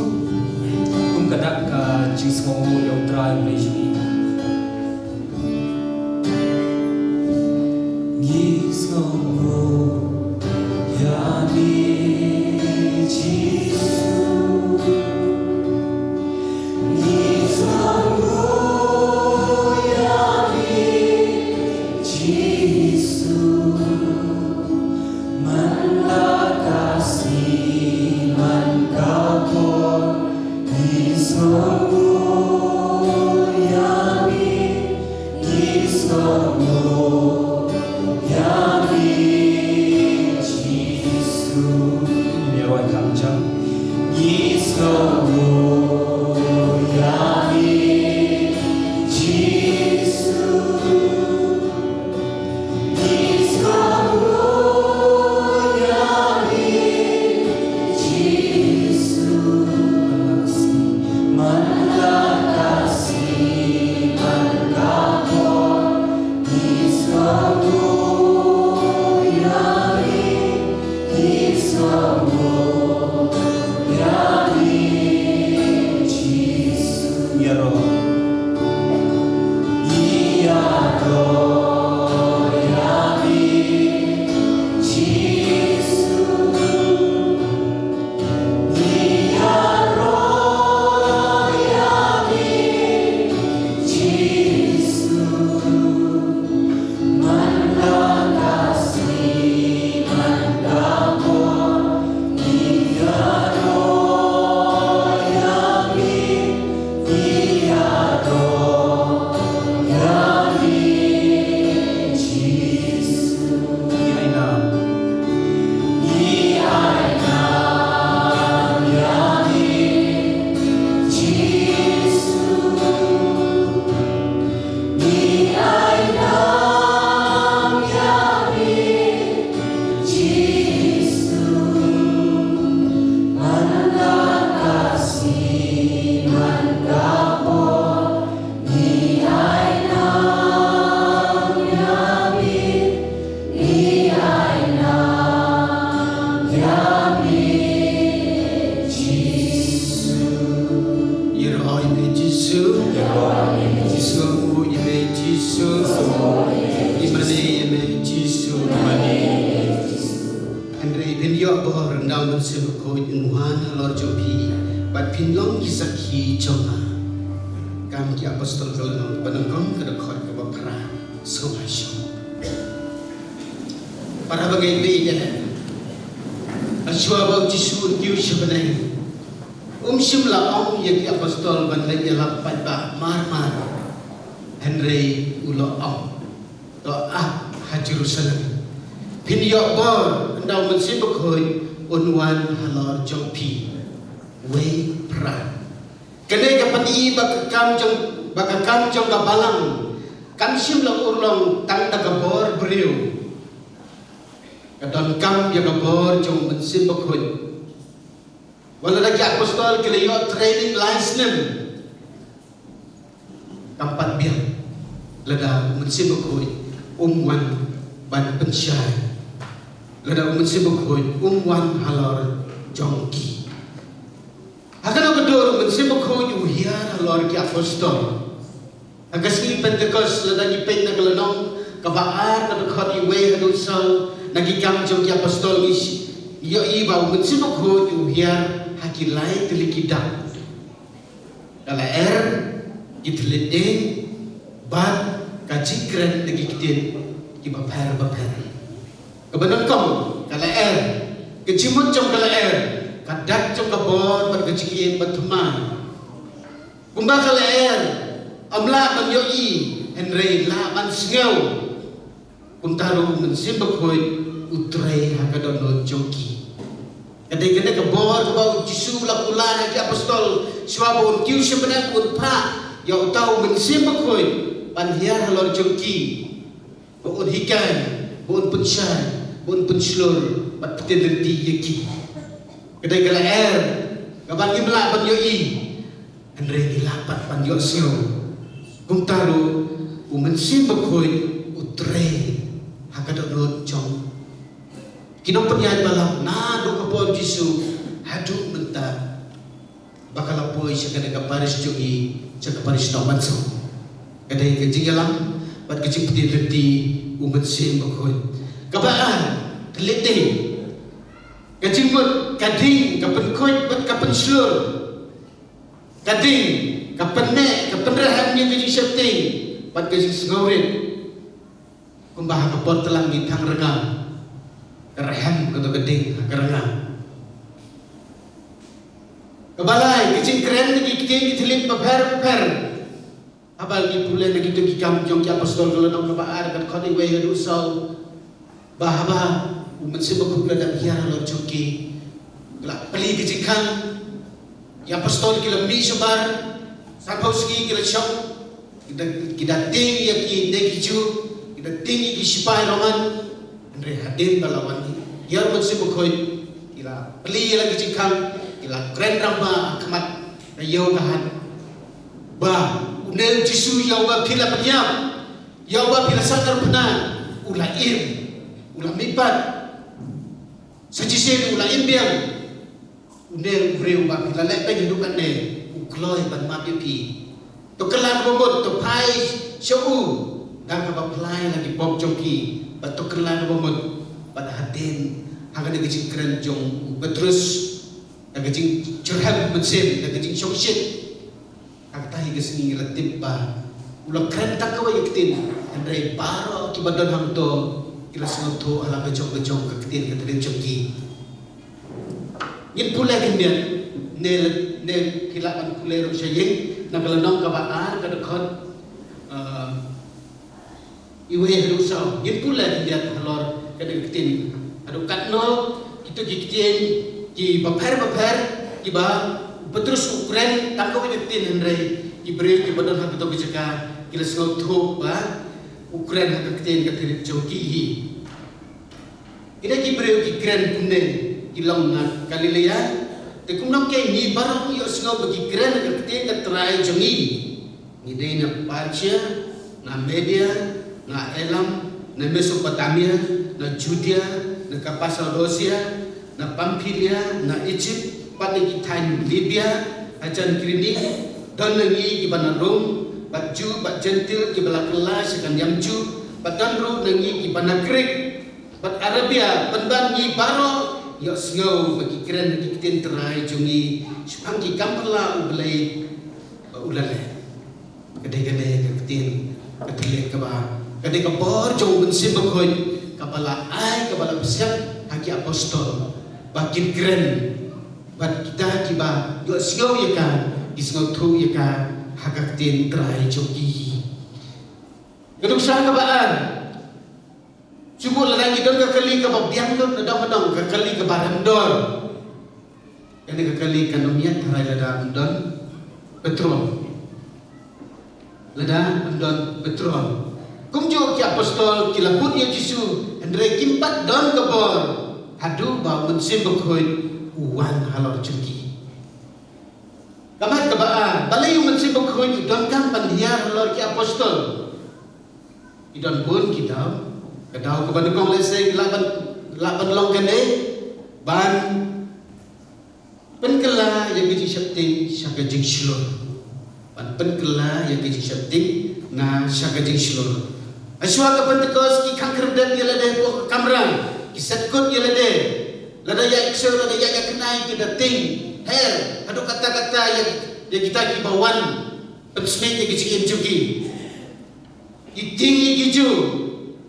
kadak ka jismu yang try play jini Ismu Yani Jisu bat pinlong kisaki jonga kam ki apostol kalano banangkom kada khot ka bapra somasyo para bagai ni ya aswa bau jisu kiu sebenai simla om ya ki apostol ban lai ya pat ba mar Henry ulo om to ha Jerusalem pin yo bor ndau men sim bakhoi unwan halor jong pi we pra kene ka pati bakakam jong ka balang kam sim la urlong tang ta ka bor brio ka don kam ya ka bor jong men sim bakhoi wala lagi apostol kile training license kampat biar lada men sim bakhoi wan ban pensyai lada men sim bakhoi wan halor jong ki Akan kedua mensim bakhoi uhiar halor ki apostol. Agasni Pentecost lada ni pen na galanong kabaar na khot iwe hadu sau nagi kam jong ki apostol is yo iba mensim bakhoi uhiar hakilai telikida. Dala itlede bad kacikren nagi kitin ki bapar. Kebenar kom kala kecimut jong kala kadak jong kabor berkecikin berteman kumba kala amla man yoi Henry la man sngau kuntaru mensim bakhoi utrei hakadono joki kadai kabor kabau jisu la kula haki apostol swabon kiu sebenarnya pun pa ya utau mensim bakhoi pan hiar halor joki bon hikan bon pensyai bon penslur pat petelenti yeki kedai kala kaban ki melak pan yoi Andre dilapat pan yo sio kumtaru mensim bakhoi utre hakadot jong kinong penyai balam na do kapon jisu hadu menta bakal apoi sekada ka paris jogi cak paris nomanso kedai kejingalam pat kecik petelenti mensim bakhoi kabaan telete kecimut kading kapen koi bat kapen slur kading kapen ne kapen raham yang keji setting bat keji sengawit kumbah kapot telang di tang regam raham kata kading karanga kebalai kecing keren lagi kecing telip paper abal di pulen lagi tu kikam jong ki apostol kalau nak baar kat khani we hadu sau bahaba mensim bakhoi lada hiar halor joki la peli kecikang ya apostol kila mi sebar sapauski kila syok kita ting ya ki dekiju kita ting ki sipai roman andre hadin balawan ya mensim bakhoi kila peli lagi kecikang kila kren rama kemat yo kahan ba unel jisu ya ba pila penyam ya ba pila sangar pena ulaim ulamipat sajisen ulah imbiang unel breu ba pila lek ben hidup ne ukloi ban ma pi to kelan bomot to pai shou dan ka plai lagi pop joki ba to kelan bomot pada haden haga de kren jong betrus da gejing curhat bensin da gejing shokshit hak tahi gesni latip ba ulah kren tak ka yaktin andre baro ki badan hang to kila sengoto ala bejong keketin ketelin joki ngin pula kindian ne kilapan kulero saying nagalanong kabaan kadakot iwe harusaw ngin pula kindian halor keketin adu katno itu gikitin ki bapar ki ba petrus ukren takko keketin hendrai ibril ki badan hak to bijaka kila sengoto ba Ukraine hak ketin ketelin joki ida ki breu ki kren kunne kilong na Galilea te kumnam ke ni barang yo sngau bagi kren ke ketin trai jongi ni dei na Parsia na Media na Elam na Mesopotamia na Judea na Kappadocia na Pamphylia na Egypt pada ki tain Libya ajan krini dan nengi ki bana Rom baju bat gentil ki bala kelas kan yamju badan ru nengi ki bana Greek bat Arabia penban ni baro yo sngau bagi keren bagi tin terai jungi sepangki kampala ublai ulale kadai-kadai ketin ketilek kaba kadai kabor jauh bensim bakoi kapala ai kapala bersiap haki apostol bakin keren bat kita kiba yo sngau yaka isngau tu yaka hagak tin terai jogi keduk sang kabaan Cuma lagi don kekali ke babiang don nadang-nadang kekali ke barang don. Yang kekali kanomiat harai lada don petrol. Lada don petrol. Kumjo ki apostol ki laput ya Yesu andre kimpat don kebor. Hadu ba mensim bekoi uan halor cuki. Kamat kebaan balai mensim bekoi don kan pandia halor ki apostol. Idon pun kita kadau kepada kong lesai laban long kene ban penkela yang keji syapting syaka jing shlur ban penkela yang keji syapting na syaka jing shlur aswa ka pentekos ki kangker dan dia lade kamera ki setkut dia lade lada ya iksur lada ya kenai ki dating her adu kata-kata yang kita ki bawan pensmet yang keji injuki itingi kiju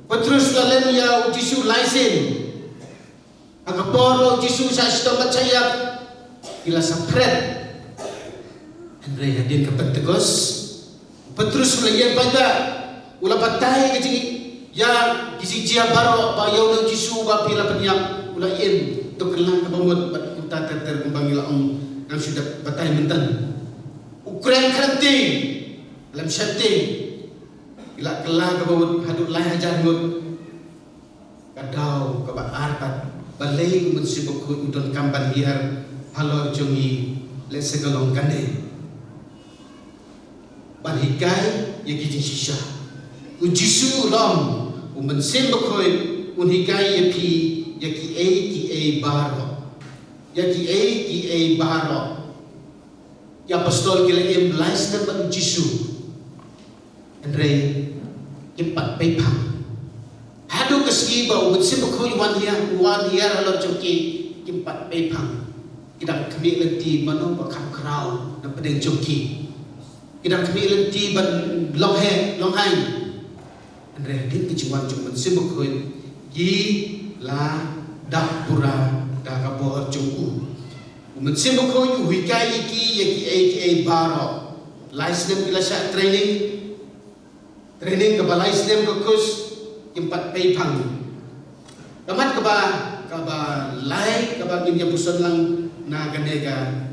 Petrus lalu ya Yesus laisin, agak poro Yesus saya setempat saya bila sapret, Andre hadir ke Pentecost, Petrus layan pada ulah batai kecil ya kisi dia baru bayau Yesus bapila penyak ulah in tu kelang kebamut kita terter kembali lang yang sudah batai mentan, Ukraine kanting, dalam setting. Ila kelah kebawut hadut lai hajar ngut kadau keba arpat balai mensibuk udon kampan hiar halor jongi le segalong kande ban hikai ya kijing shisha ujisu long mensibuk hoi un hikai ya pi ya ki baro ya ki baro ya apostol kila em lais dan ban ujisu Andre impat pepang hadu kesgi bau bersih bekoi wan hiar halor joki impat pepang kita kami lenti mano bakam kerau dan pedeng joki kita kami lenti ban long hai Andre din kejuan jom bersih bekoi gi la dak pura dak kabor jongku bersih bekoi huikai ki baro license bila syak training ke balai Islam kekus impat paypang. Kamat kaba lai kaba minyak puson lang na kanega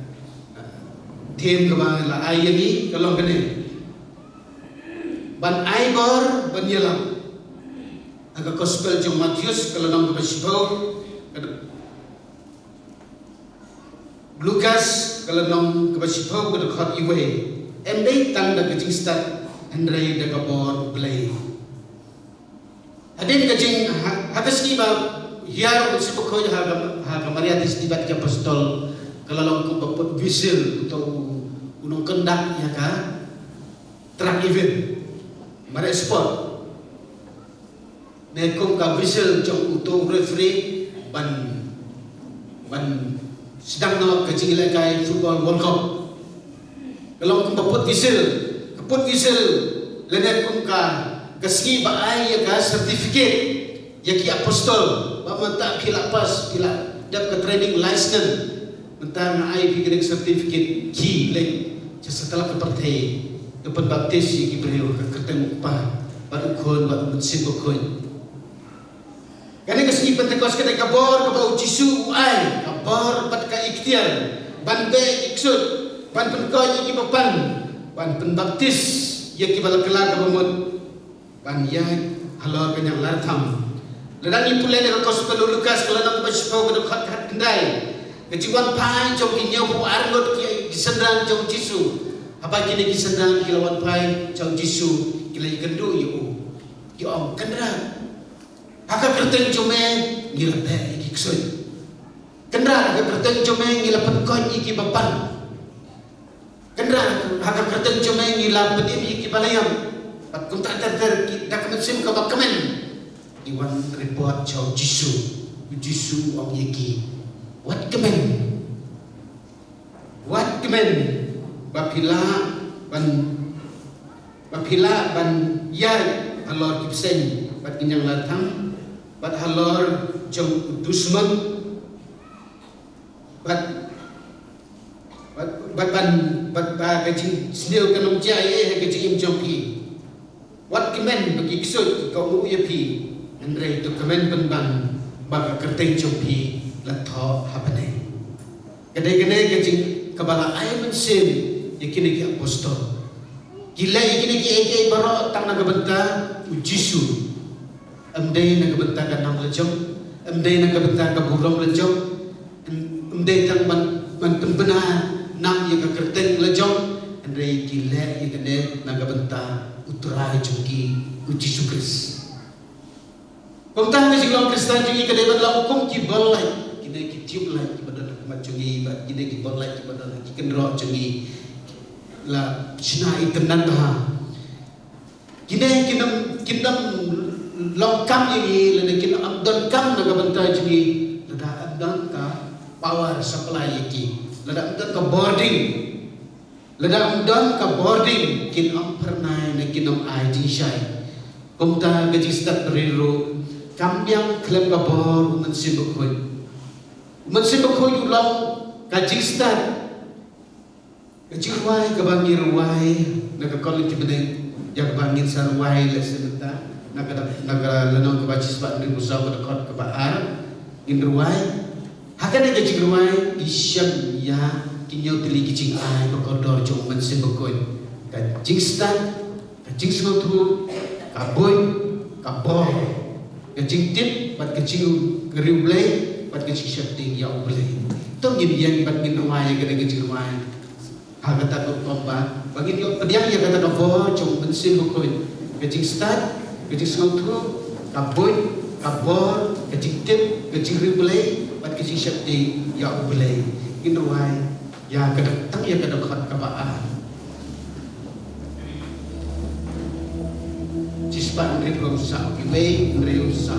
tim kaba la ayani kalong kane. Ban aibor ban yelam. Aga gospel jong Matius kalau nang kaba sibaw. Lukas kalau nang kaba sibaw kada khat iwe. Endai tanda kecing start Andre de kabor play. Adin kajing hagas kiba hiar sibukoi ha Maria dis dibat ke apostol kalau ku bapot visil atau unong kendak ya ka track event mare sport ne kum ka visil jong uto referee ban sedang no kajing ilai football world cup kalau ku bapot visil Put visel lenek kumka keski baai ya ka certificate ya ki apostol ba mata pila pas pila dap ke training license mentang ai bi certificate ki le setelah ke partai dapat baptis ya ki beliau ke ketemu pa baru kon baru mensibo kon kane keski Pentecost kene kabor ka bau Jisu ai kabor pat ka ikhtiar ban be iksud ban penkoy ki papan ban penbaptis ya kibala kelak kabamut ban ya halor kanyang lartham ledani pulai dengan gospel Lukas kalau nak baca pada khat kendai kejiwan pai jom kinyau pu arngot ki disendang jom Jisu apa kini disendang kilawan pai jom Jisu kila kendu yu om kendra haka kerteng jome ngila pe iki ksoi kendra haka kerteng jome ngila penkon iki bapan kendra haka kerteng jome ngila pedim iki balayam pat kunta ter dak mesim ka bakamen iwan report jom Jisu om iki Wat kemen bapila ban yai halor kipsen bat kinyang latang bat halor jong dusman bat kajing sendil kanong jaya kajing im jongki wat kemen bagi kisut kau mu yapi andre tu kemen ban baga kerteng jongpi latho hapane gede kajing kabala ay mensim yakini ki apostol gila yakini ki eke baro tang nagabenta ujisu amdai nagabenta ka nam lejong amdai nagabenta ka burong lejong amdai tang man tembena nam ya ka kerteng lejong andai gila yakini nagabenta utrai jongki ujisu Kris pemtang si long Kristen jungi kedeban la hukum ki balai kini ki tiup lai ki badan macungi bat kini ki balai ki badan ki kendro jungi la china itenan bah kini kinam long kam ini lene kini amdan kam naga bantai jungi lada amdan ka power supply iki lada amdan ka boarding kin am pernai ne kinam ID shai komta gaji stat beriru kambiang klem ka bor mensim bakhoy ulang gaji stat kecilwai kebangir wai naga kolin kibene jak bangin sarwai leseneta naga lenong kebacis bak ni musau kedekot kebaar indruai hakane kecilwai disyam ya kinyo tili kicing ai bekodor jong mensim bakhoy kajing stat kajing snotu kaboy kabor kajing tip bat kecil geriu blay bat kecil syafting ya blay tong yang bat indruai kene kecilwai kata kompa bagi dia pediang ya kata bo jong mensin bukoy kecing start kecing snotu kaboy kabor kecing tip kecing ribelay bat kecing syafti ya ubelay indruai ya kadang ya kadang khat kabaan cispan ribro sa kiwe reu sa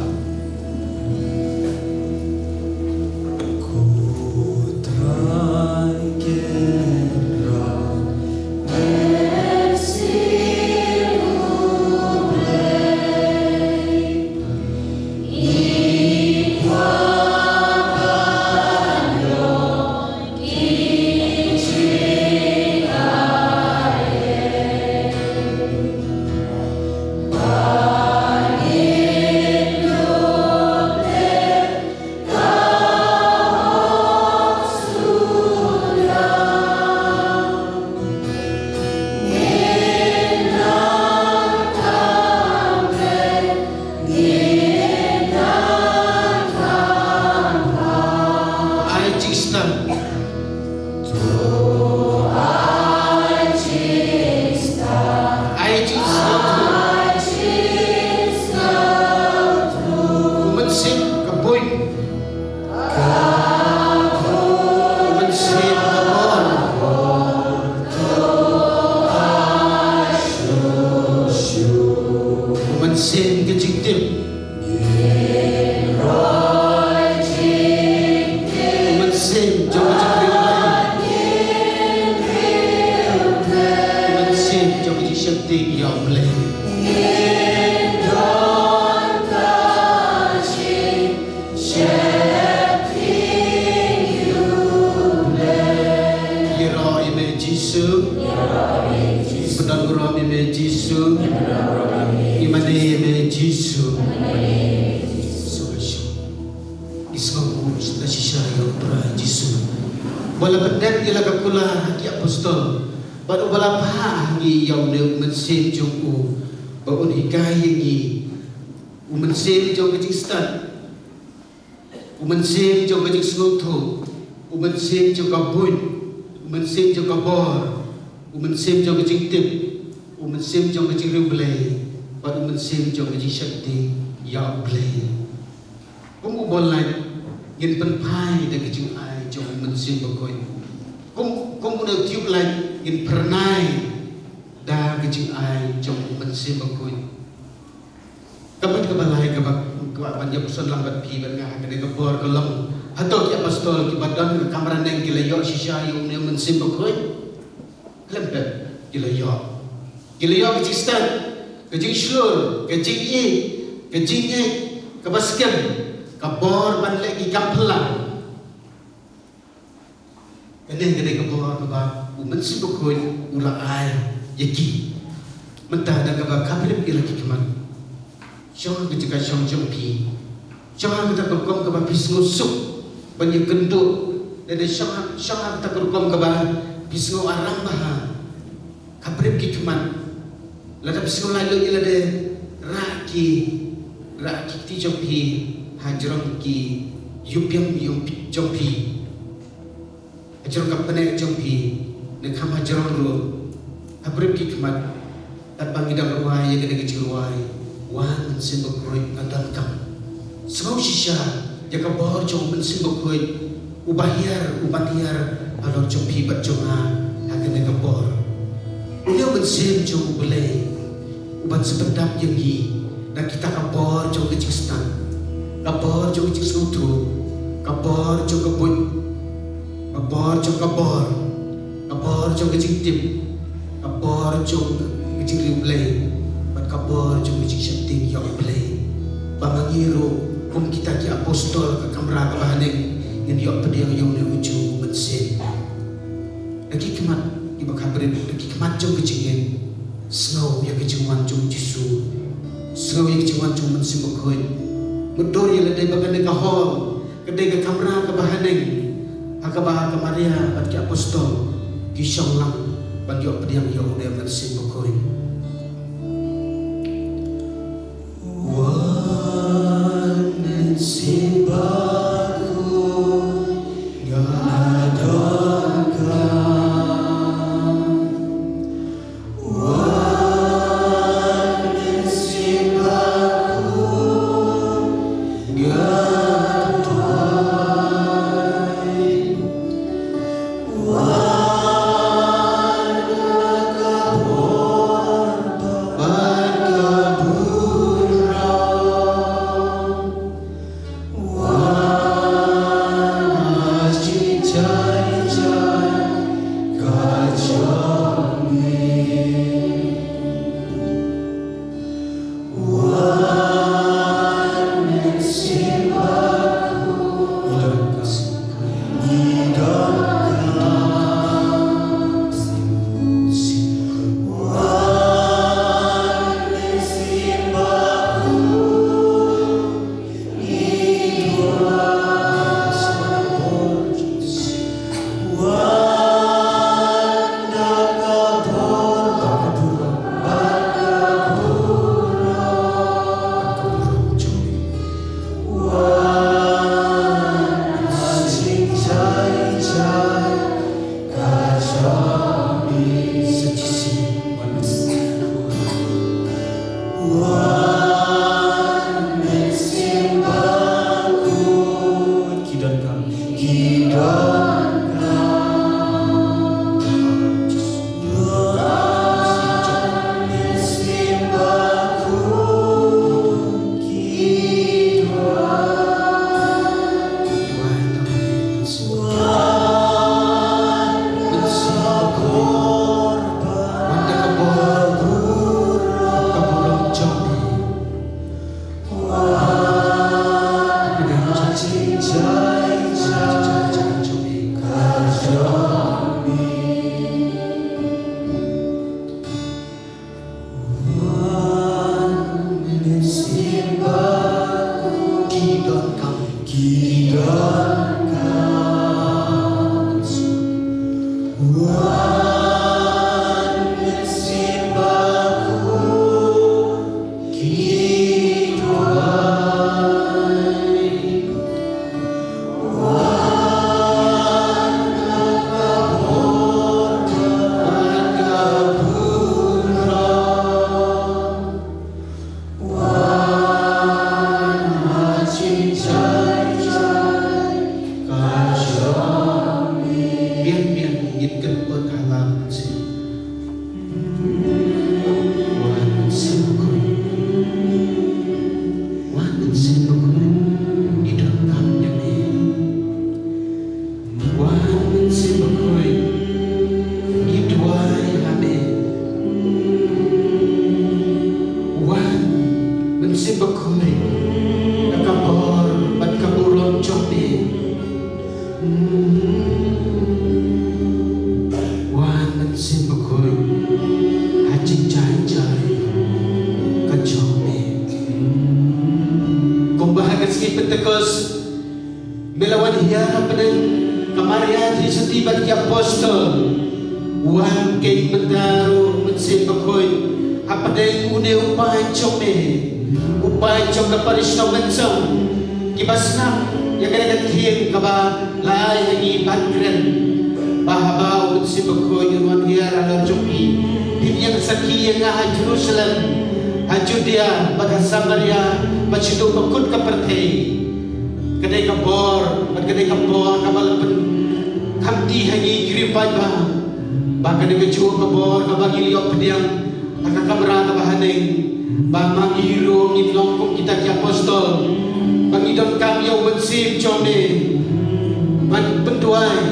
Wala pendet ila kakula ki apostol baru bala pa ngi yaw ne mensin jong u baun hikay ngi mensin jong kecing stat mensin jong kecing snoto mensin jong kabun mensin jong kabor mensin jong kecing tip mensin jong kecing riblay baru mensin jong kecing syakti yaw blay kumu bolai ngin penpai de kecing ai jong mensin bakoy kum muna tiup lai in pernai da kecing ai jong mensin bakoy kapan kebalai kabak Kau banyak pesan lambat pi berngah kena kebor kelam. Atau ki apostol ki badan ke kamera neng ki layok shisha yung ne mensim bakoi. Lempet ki layok. Ki layok ki stand. Ke jing slur, ke jing i, ke jing e, ke baskem, ke bor ban lagi kampelang. Kena kebor ke ba mensim bakoi ula ai yaki. Mentah dah ke ba kapilip ki lagi keman. Jangan ketika jong pi. Jangan kita berkom ke ba pisngo sup. Banyak gendut. Dari jangan kita berkom ke ba pisngo arang bah. Kapilip ki keman. Lada pisngo lalu ila de raki ti jong pi hajrong ki yupiam yung jong pi. Hajrong kapane jong pi ne kam hajrong ru. Kapilip ki keman. Tak bangidang ruai yang kena kecil ruai. Wan mensimbuk kuih adan kam. Semua sisa jaga bor jom mensimbuk kuih ubahir alor jom hibat jonga hakene kabor. Unya mensim jom ubelai uban sependap yangi dan kita kabor jom kecil stan. Kabor jom kecil sutru. Kabor jom kebun. Kabor jom kabor. Kabor jom kecil tim. Kabor jom kecil ubelai. Kabor jom kecil syating yang play. Bamangiru kum kita ki apostol ke kamera ke bahaneng yang diok pediang yang ne uju mensin. Lagi kemat ki bakabrin lagi kemat jom kecingin. Snow yang kecingwan jom jisu. Snow yang kecingwan jom mensin bakoi. Medor yang ledai bagane ka hall, kedai ke kamera ke bahaneng. Hakabah ke Maria bat ki apostol ki syonglang ban diok pediang yang ne mensin bakoi. Hagas Pentecost melawan hiara pedang kamaria di setiap apostol wan kay mendaro mensin bakoy apadeng une upay chom na parisno mensong kibasna ya kaya kathiem kaba lai hangi badren bahaba mensin bakoy wan hiara na joki yang sakhi yang ha Jerusalem ha Judea pada Samaria machido bakut ka perthei kadai ka bor kabal pen khamti hangi kripai ba kadai ka chu ka bor ka bagi liok pediang aka kamera ka bahaneng ba mangiro ngitlong kum kita ki apostol bangidon kami au mensim chome ban pentuai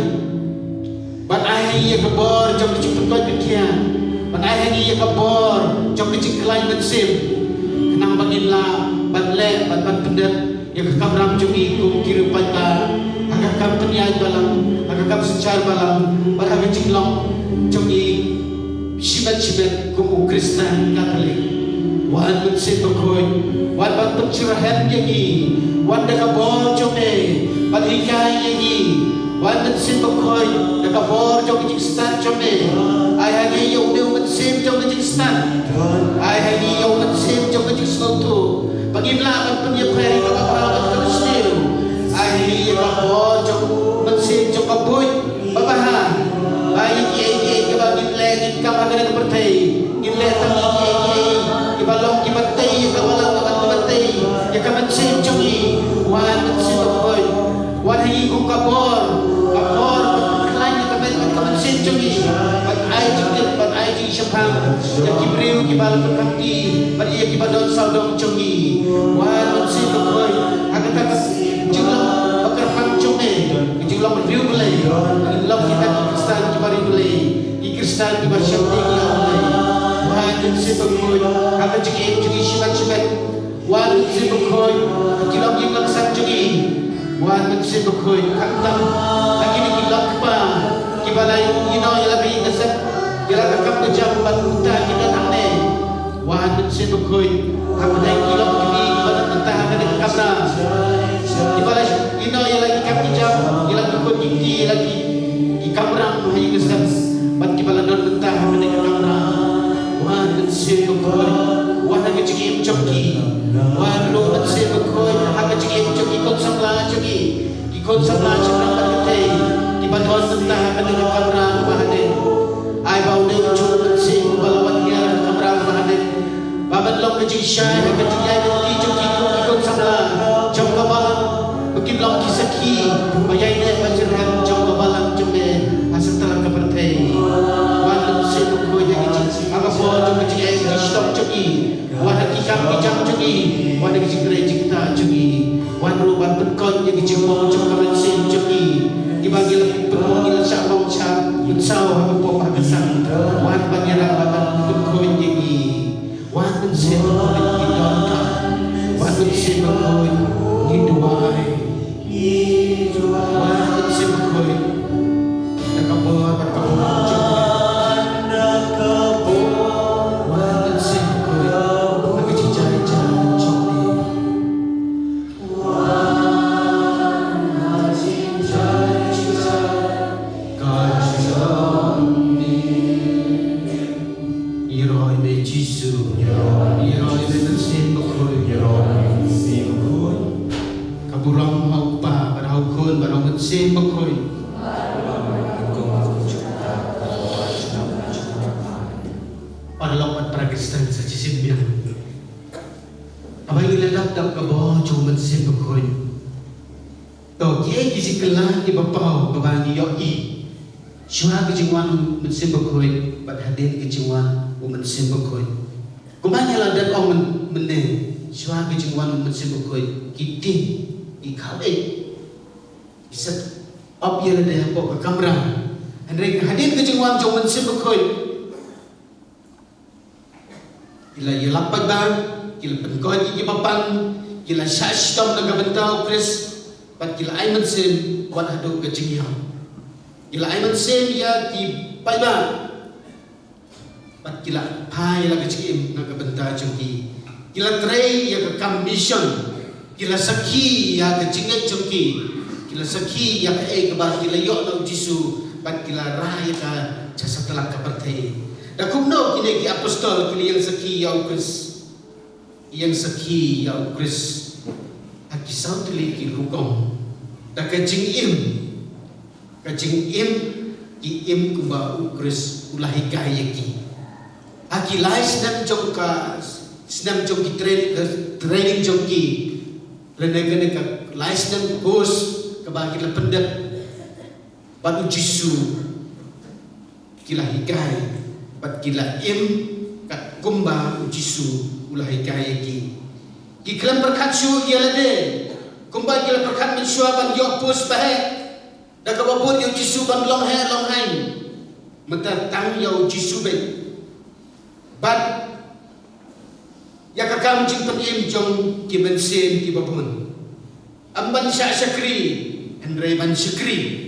ban ai ka bor jom chu pentoi pekia ban ai hangi ka bor jom chi klai mensim kenang bangin la ban le ban pendet yang kamram jumi kum kiri pada agak kam peniai balang agak kam secar balang pada agak cinglong jumi sibat kum Kristen Katolik wan mensin bakoy wan ban pencurahan yangi wan deka bor jome ban hikai yangi wan mensin bakoy deka bor jom stan jome ai hagi yo de mensin jom stan ai hagi yo mensin jom soto bagi melawan penyepari bapak-bapak terusnya ahli bapak jom mensin jom kabuy babaha bayi kiai kebagi lagi kamar kena kepertai gile tangi kiai kebalong kebatai kebalang kebatai ya kemensin jomi wan mensin bapak wan hi kum kabor berkelai kemensin jomi bat ai jing syapang ya kibriu kibal berkati bat ia kibadon saudong jomi wan mensin bapak agak jumlah bakar pancome jumlah beriu belai jumlah kita Kristen kibari belai Kristen kibasyam tinggi belai wan mensin bapak agak jugi sibat wan mensin bapak jumlah jumlah sang jugi wan mensin bapak kantam lagi ni jumlah kepa kibalai ino yang lebih kesat kira kakak kejam bantuta kita hamne wan mensin bapak kapadai kilo kimi kibalan mentah kada kamna kibalai ino yang lagi kami jam yang lagi kau tinggi lagi di kamera hai kesat bat kibalan don mentah hamne kamna wan mensin bapak wan lagi ciki coki wan lo mensin bapak haga ciki coki kon samla coki di kon samla cakram kate di badon mentah hamne kamera bahane ai bau de cuma mensin balawan dia kamera bahane babat long ke jisai ke jiyai di joki ko sabla jom kabalang bikin long kisaki bayai ne bajaran jom kabalang jome asal telah kepertai wan se ko ye ki aga bo jom ke jiyai di stop joki wan ki kam ki jam joki wan ki jigre jikta joki wan ru ban penkon ye ki jom jom kamen sen joki dibagi permongil syabong cha utsau ha po pa kesan wan bagian babat penkon ye ki wan mensin bakoy hidupkan wan mensin bakoy hiduai wan mensin bakoy nakabor wan mensin bakoy nakajijay chokni Iroi me Jisu Iroi me mensin bakoy kaburang hau pa barau kun barau mensin bakoy parlokat pragistan sa Kristen abay ilalap daw kabo jo mensin bakoy to kiye kisi kelah ki bapau babangi yoi syua kejingwan mensin bakoy bat hadir kejingwan mensin bakoy kumanya lah dan orang mende syua kejingwan mensin bakoy kiti ikawe isat op yela de po ka kamera andre hadir kejingwan jo mensin bakoy ila yelapag ba kila penkoy ki bapan kila shashtam na gabentao Chris pat kila ay mensin wan hadu kejingyan kila ay mensin ya ki paiba pat kila pai la kecim na kabenta joki kila tray ya ka mission kila sakhi ya ke jingai jongki kila sakhi ya ke ke ba kila yo no Jisu bat kila raya ka jasa telak ka pertai da kumno kini ki apostol kila yang sakhi ya Kris yang sakhi ya Kris aki sautli ki rukong da ka jingim ki im kuba Kris ulahi gaya ki aki lai senam jong ki training jong ki Renegane ka lais dan bos kebagi la pendak batu Jisu kila higai bat kila im kat kumba Jisu ulah higai ki kelam berkat su ialah de kumba kila berkat mensua ban yo pos bahe dak babon yo Jisu ban long hai mata tang yo Jisu be bat ya kakam jing penim jong ki bensin ki babun amban syakri andre ban syakri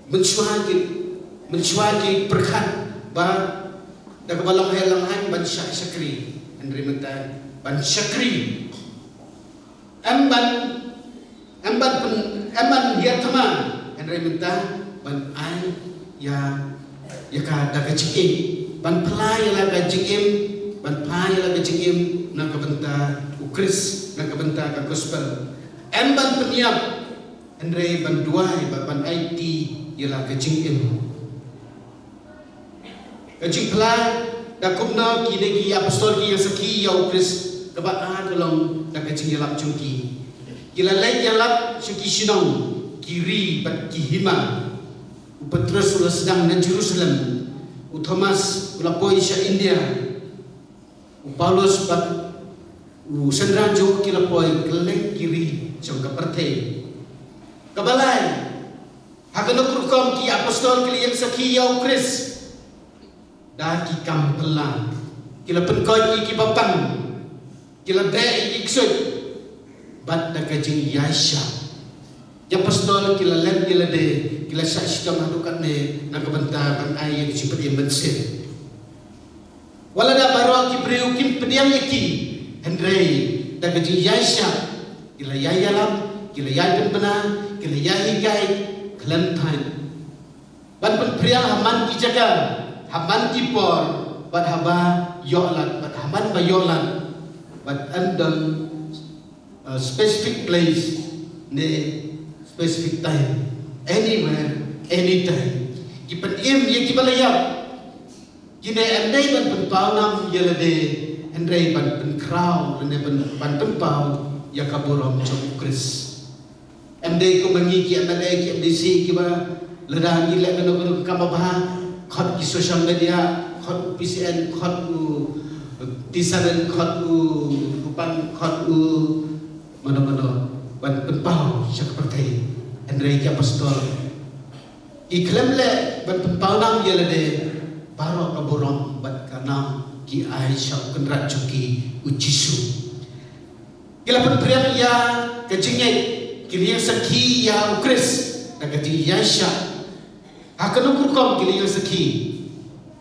mensuagi berkat ba dak balong helang han ban syakri andre mata ban syakri amban dia teman andre mata ban ai ya ka dak cikim ban pelai la ka cikim ban pai la kecingim nak kebenta ukris nak kebenta ka gospel emban peniap andre ban duai ban IT ialah kecingim kecing pelai dak kumna kini ki apostol ki yang seki ya ukris kebat tolong dak kecing yalap jungki kila lai yalap seki sinong kiri bat kihima Petrus ulah sedang di Jerusalem Thomas ulah poi sya India Paulus bat sendra jo kila poi kelek kiri jong ka pertei kabalai hakano kurkom ki apostol kili yang saki ya Kris da ki kampelan kila penkoi ki bapan kila dai iksut bat da kajing Yasha ya apostol kila lem kila de kila syashka madukan ne na kabanta ban ay ki pedi mensin wala da baro ki priu kim pediam yaki Hendrei da gaji Yasha kila yayalam kila yayin bena kila yahigai kelantan ban pen pria haman ki jaga haman ki por bat haba yolan bat haman ba yolan bat andon specific place ne specific time anywhere anytime ki pen im ye ki balayap kini andai ban penpau nam yelade andai ban penkrau ane ban penpau ya kaborom jong Kris andai ko mangi ki andai ki andai si ki ba ledang ki lek no kamabah khot ki social media khot PCN khot tisaran khot rupan khot mana ban penpau sak pertai andai ki apostol iklam le ban penpau nam yelade baro kaborong bat kanam ki Aisyah kendrat cuki ujisu kila penpriam ya kejingai kili yang saki ya Kris dan kejing Yasha hakanu kurkom kili yang saki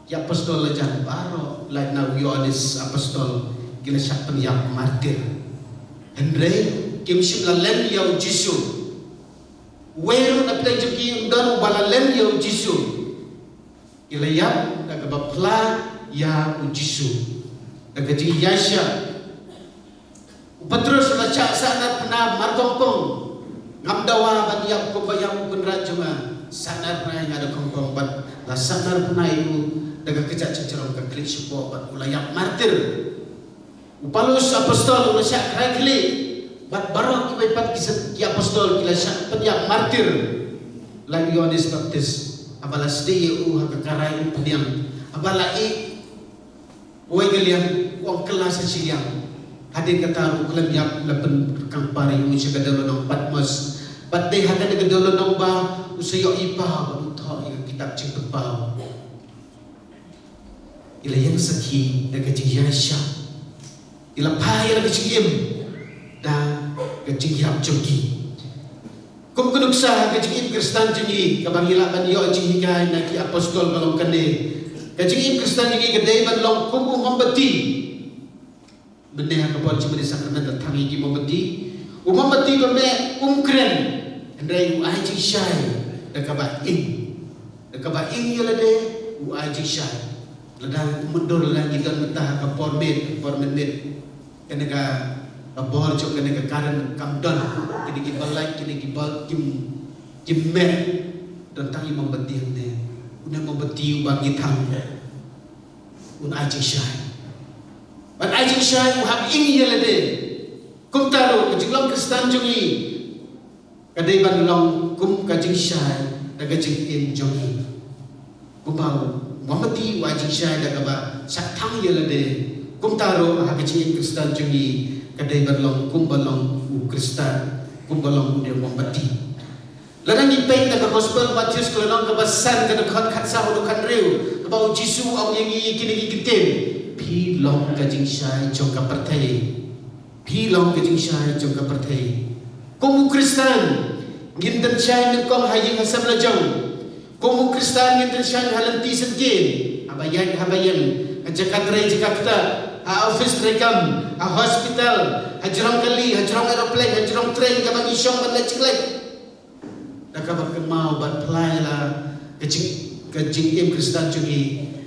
ya apostol lajan baro like now Yohanes apostol kila syak penyap martir Hendrei kim shim la lem ya ujisu weru na pila cuki dan bala lem ya ujisu ilayap daga bapla ya ujisu daga ji Yasha Petrus la cak sana pena markongkong ngamdawa ban ya ko bayam kendra cuma sanar pena ngada kongkong bat la sanar pena itu daga kecak cecerong ka klik supo bat ulayap martir upalus apostol la cak krakli bat barok ki pat ki apostol ki la cak penya martir la Yohanes Baptis abala sedih hakakarai pediam abala oi galiam wong kelas sesiang hadir kata kelam yap lapen kampari usia kadalo nang Patmos patde hakan kadalo nang ba usayo ipa utho kitab ciput ba ila yang saki da kecing Yasha ila pai la kecing da kecing yap jogi kum kunuksa kecing Kristen jengi kabangila ban yo jengi kai na ki apostol balong kane kecing Kristen jengi gede ban long kum membeti benda kapal cuma di sakramen tangi ki membeti Umamati bame umkren andai u aji shai dakaba ing yelade u aji shai ladang mundur lagi dan mentah ka pormen kenega abor jok kenega karan kamdan kini gibalai kini gibal kim mer dan tangi membeti ne una membeti bagi thang un aji shai ban aji shai u hab ing yelade kum taro kejilong Kristen jongi kadai ban long kum kajing shai daga jing im jongi kumbau mamati wajing shai daga ba sathang yelade kum taro ha kajing Kristen jongi kadai ban long kum balong u Kristen kum balong de mamati ladang ipeng daga gospel Matius kelong ka basan ka dekat khatsa ulu kan riu ka Jisu au yangi kini kitem phi long kajing shai jong ka parthai phi long kajing shai jong ka parthai komu Kristen gintan shai ne kong haying hasam la jong komu Kristen gintan shai halanti senkin habayan ajakat rai Jakarta a office rekam a hospital hajrong kali hajrong aeroplane hajrong train ka bang isyong ban lecik dakabak kemau ban plai la kajing im Kristen jongi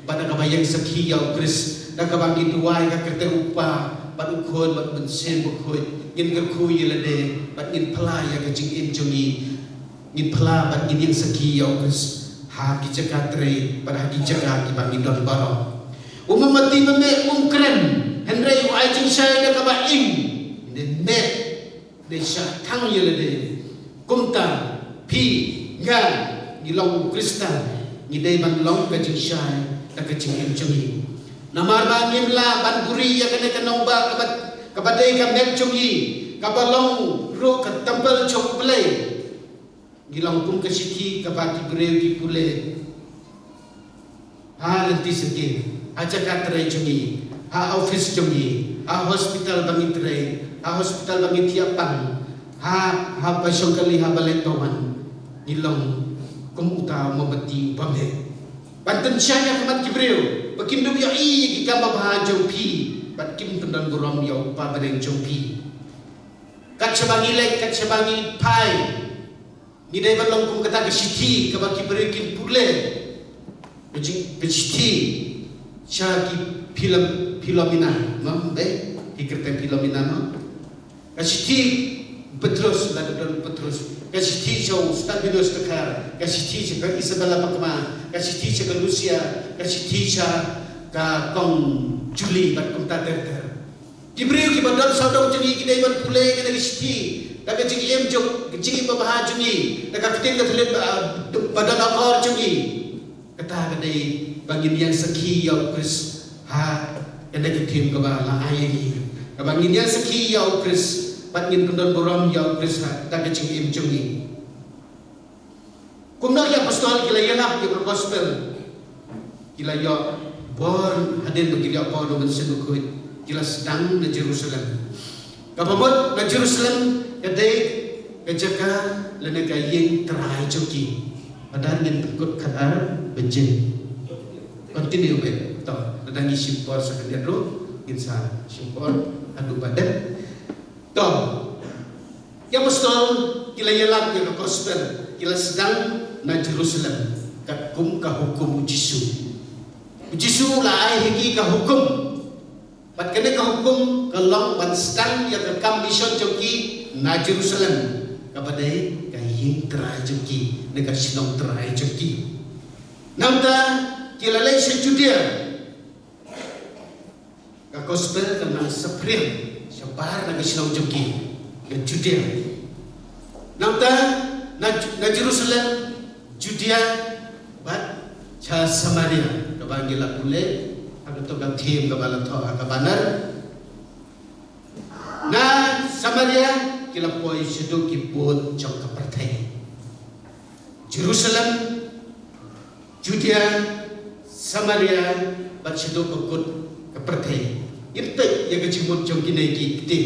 pada kabayang sakhi yau Kris dakabang ituai ka kerta upa bat ukhon bat bensen bukhoi ngin gerkhu yelade bat ngin pla ya kajing im jongi ngin pla bat ngin yang sakhi yau Kris ha ki jakatre pada ki jaga ki bang don baro umamati bame umkren henry u ai jing shai dakaba im ne net de sha thang yelade kumta phi ngan ni long Kristen ni dei ban long kajing shai dakajing im jongi namar ba ngimla ban guri ya kene kanong ba kabadai ka mek jongi kabalong ro ka temple chok play gilang kum ka siki kabati breu ki pule ha lenti seke aja ka tre jongi ha office jongi ha hospital bangi tre ha hospital bangi tiapang ha pasong kali ha baletoman gilang kum uta mabati pame banten syanya kamat kibreu bakin du ya i ki kamba bah jompi bat kim pendan gorom ya upa badeng jompi kat sebangi lek kat sebangi pai ni dai balong kum kata ke siti ka baki berekin pule bejiti syaki filomena mambe hikerte filomena ma kasiti Petrus la don Petrus kasiti jauh stabilos tekar kasiti ka Isabella pakma kasiti ka Lucia kasiti ka kong Juli bat kum tater Kibriu ki badal saudau jengi kidai ban pule kena kasiti daga jengi em jok jengi babah jengi daga ketin ka telet badan akor jengi kata kadai bangin yang seki ya Kris ha kena ketim ka bala ayi ka bangin yang seki ya Kris Pangin pendon borom ya Kris daga jengi em jengi kumna ya apostol kila yanap ki gospel kila ya born haden bagi dia apa do mensen kuit kila sedang di Jerusalem kapamot na Jerusalem kadai kajaka lene kayeng terai joki padahal ngin pekut kadar benjen continue be to dadangi simpor sakadian ro insa simpor adu badan to ya apostol kila yanap ki gospel kila sedang na Jerusalem kakum ka hukum Jisu la ai higi ka hukum bat kene ka hukum ka long ban stang ya ka kam mission joki na Jerusalem ka badai ka yin trai joki ne ka sinong trai joki namta kilale se Judea ka gospel ka nang saprim sabar na ka sinong joki ka Judea namta na Jerusalem Judea bat cha Samaria bagi la pule aku to ka thim ka bala tho ka banar na Samaria kila poi sedo ki pot chok ka parthai Jerusalem Judea Samaria bat sedo ka kut ka parthai itte ya ka jimut jong ki nei ki ti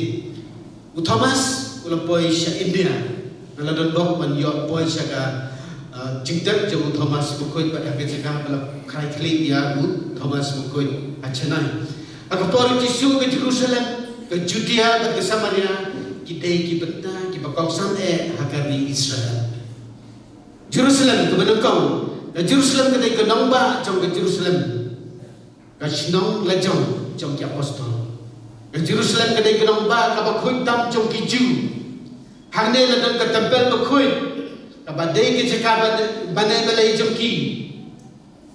u Thomas ula poi sha India ala don bok man yo poi sha ka jingdak jauh Thomas bukoi pada ketika balap kai klik ya Thomas bukoi acanai. Aku tori Jisu ke Jerusalem ke Judea ke Samaria kidai ki benda ki bakau sam hakari Israel. Jerusalem ke benukau, ke Jerusalem kedai ke nongba jong ke Jerusalem, ke sinong lejong jong ki apostol. Ke Jerusalem kedai ke nongba ka bakhui tam jong ki Jew. Hang ne ladon ke tempel bakhui, ka badai ke cakap banai balai jong ki.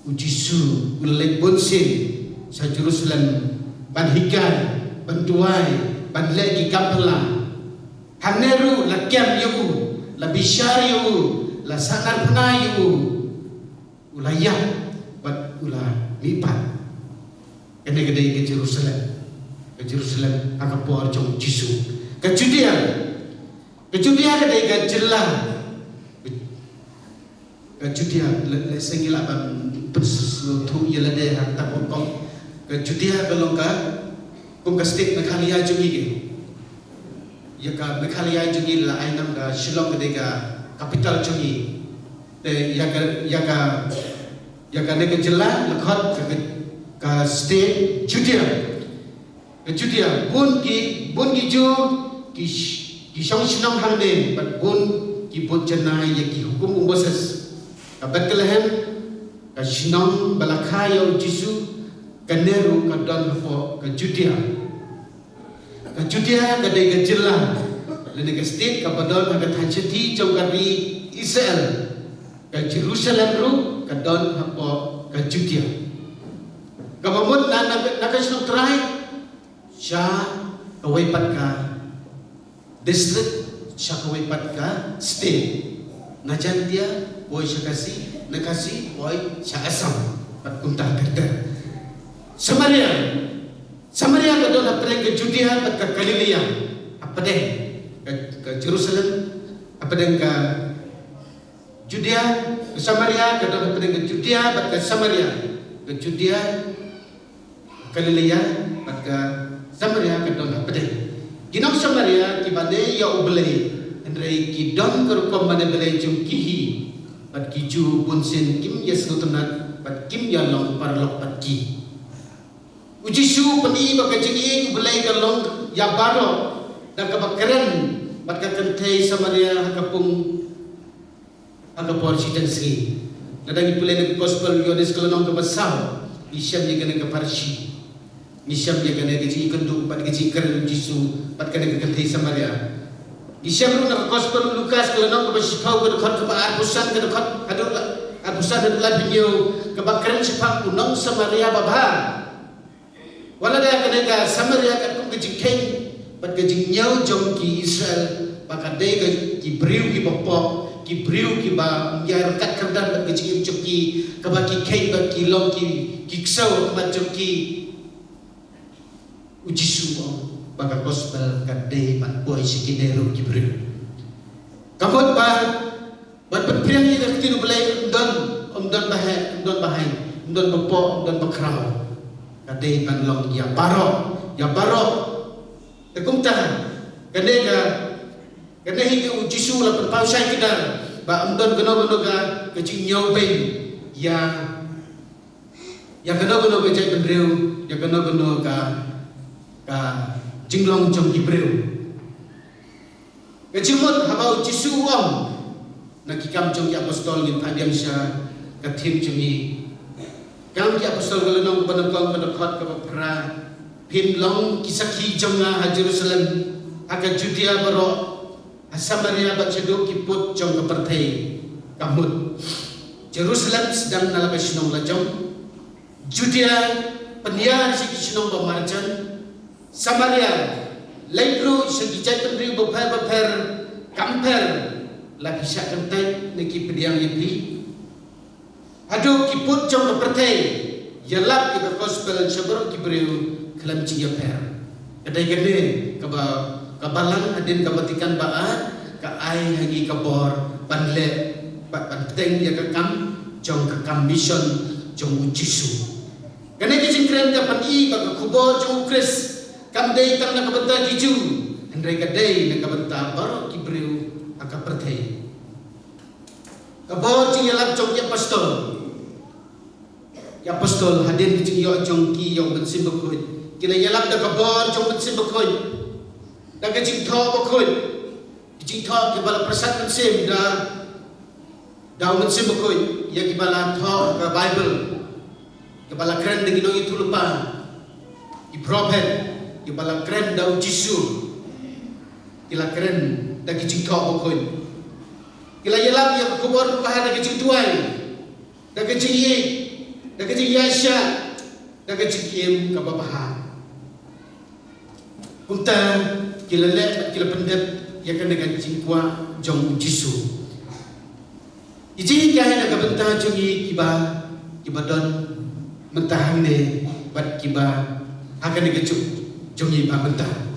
Ujisu ulek bonsin sa Jerusalem ban hikai ban tuai ban legi kampela haneru la kiam yu la bishar yu la sanar pna yu ulaya bat ula lipat kene gede ke Jerusalem akapor jong Jisu ke Judea gede ke jelah ke Judea le sengila ban persuatu ialah dia tak pokok ke Judea belum ka kum ka state Meghalaya jungi ke ya ka Meghalaya jungi la ainam da Shillong ke ka capital jungi te ya ka ne ke jelah lekhat ka state Judea ke Judea bun ki ju ki shong shinong hang ne bat bun ki bot janai ya ki hukum Moses ka Bethlehem ka sinong balakayo Jisu kaneru ka don ho ka Judea ka dai ka jilla lene ka state ka badon ka thanchati jong ka ri Israel ka Jerusalem ru ka don ho ka Judea ka mamut na ka sinong try sha ka waipat ka district sha ka waipat ka state najan dia boy syakasi nakasi boy syakasam pat kuntah kerja Samaria ka doon apeleng ke Judea pat ka Galilea apeleng ke Jerusalem apeleng ka Judea ke Samaria ka doon apeleng ke Judea pat ka Samaria ke Judea Galilea pat ka Samaria ka doon apeleng ginong Samaria ki bade ya ubelai Andrei ki don kerukom bade belai jum kihi pat ki ju bunsin kim yesu tenat pat kim ya long parlok pat ki ujisu pani baka jingi belai ka long ya baro dan ka bakeren pat ka kentei Samaria hakapung hakapor sitansi ladang ipulai nak gospel yones kelonong ka basau isyam ye kana ka parsi isyam ye kana ka ji kendu pat ka ji keren ujisu pat kana ka kentei Samaria isyam nak gospel Lukas kelonong ka basipau ka dekat ka arbusan ka dekat adul arbusan dan labinyo ka bakeren sipang unong Samaria babha wala dia kena ka Samaria ka kung kejikeng pat kejinyau jong ki Israel pakade ka ki briu ki bopok ki briu ki ba yar kat kerdan pat kejing joki ka ba ki kei ba ki long ki ksau ka joki ujisu baka gospel kade pat boy sikineru ki briu kabot ba bat priang ni ka tinu belai don bahai don bopok don bakrau kadai ban long ya baro tekum tahan kadai hingga ujisu la perpausai kita ba amdon geno ga kecing nyau ben ya geno ga jai benreu ya geno ga jinglong jong hibreu kecimut habau ujisu om nakikam jong ya apostol ngin padiam sya katim jumi Kang ki apostol galunong kebanakong kedekot kepra pinlong kisaki jonga ha Jerusalem aga Judea baro ha Samaria ba cedok kiput jong kepertei kamut Jerusalem sedang nalabai sinong lajong Judea peniar si sinong bamarjan Samaria laibru segi jai pendri beper kamper la bisa kentai neki pediang ibli Aduh kiput jom pertai yalap kita gospel sabar kibreu kelam cia per kadai gede kabalang adin kabatikan baat ka ai hagi kabor panle panteng dia kekam jong kekam mission jong ujisu kadai kecingkren ka pani baka kubor jong ukris kamdei tang na kabanta kiju andai kadai na kabanta bar kibreu aka pertai kabor jing yalap jong ya pastor ya apostol hadir ki yo jong ki yo bensin bekoy kila yalak da kabor jong bensin bekoy dah kecing thau bakoi kecing thau ke bala prasad mensim dah mensim bakoi ya ke bala thau ke Bible ke bala keren dengan itu lupa di prophet ke bala keren dah Jisu kila keren dah kecing thau bakoi kila yelam yang kubur bahan dah kecing tuai dah kecing ye dah kecing yasha dah kecing im ke babaha Unta kila le kila pendep ya kan dengan jingkwa jong Jisu. Iji kaya nak bentah jongi kiba don mentah ne bat kiba akan dengan jongi ba mentah.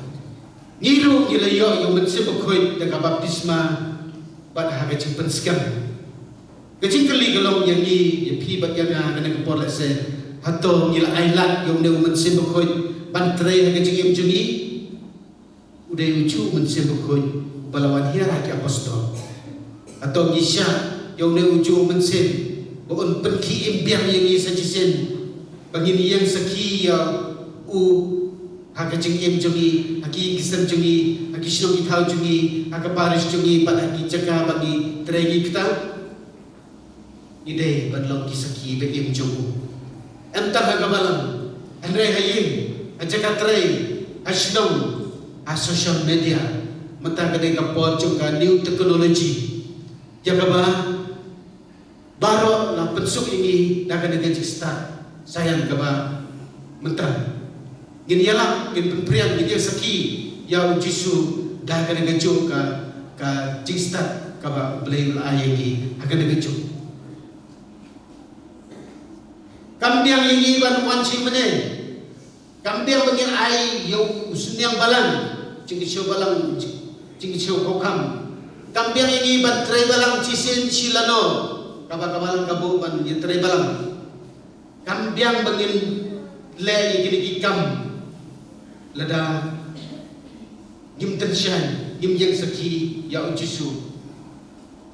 Ngiru kila yo yang mense bekoi dengan baptisma bat haga jimpen skam. Kecing kali galong yang ni ya pi bat yang akan dengan pola se hato ngila ailat yang ne mense bekoi bantre haga jingim jongi udah ucu mense bekoi balawan hira ki apostol atau gisha yang ne ucu mense bon penki imbiang yang ni sajisen bangini yang saki ya u haka jing im jongi haki gisam jongi haki shino ki thau jongi haka paris jongi pada ki jaga bagi tregi kita ide badlong ki saki be im jongu entar haka balam andre hayim ajaka trei ashnong social media mentah kadang kapor juga new technology jaga baru lah pensuk ini dah kadang start sayang kaba mentah gini yalah gini penprian gini saki ya Jisu dah kadang juga ka start kaba beli ayengi akan dengan kambiang ini ban wanci mene kambiang bangin ai yo usniang balang Cing siyo balang, cing siyo kokam. Kambiang ini ban tray balang cisin silano. Kabalang kabu ban yang tray balang. Kambiang bangin le gini kikam. Lada gim tensyan, gim yang saki ya Jisu.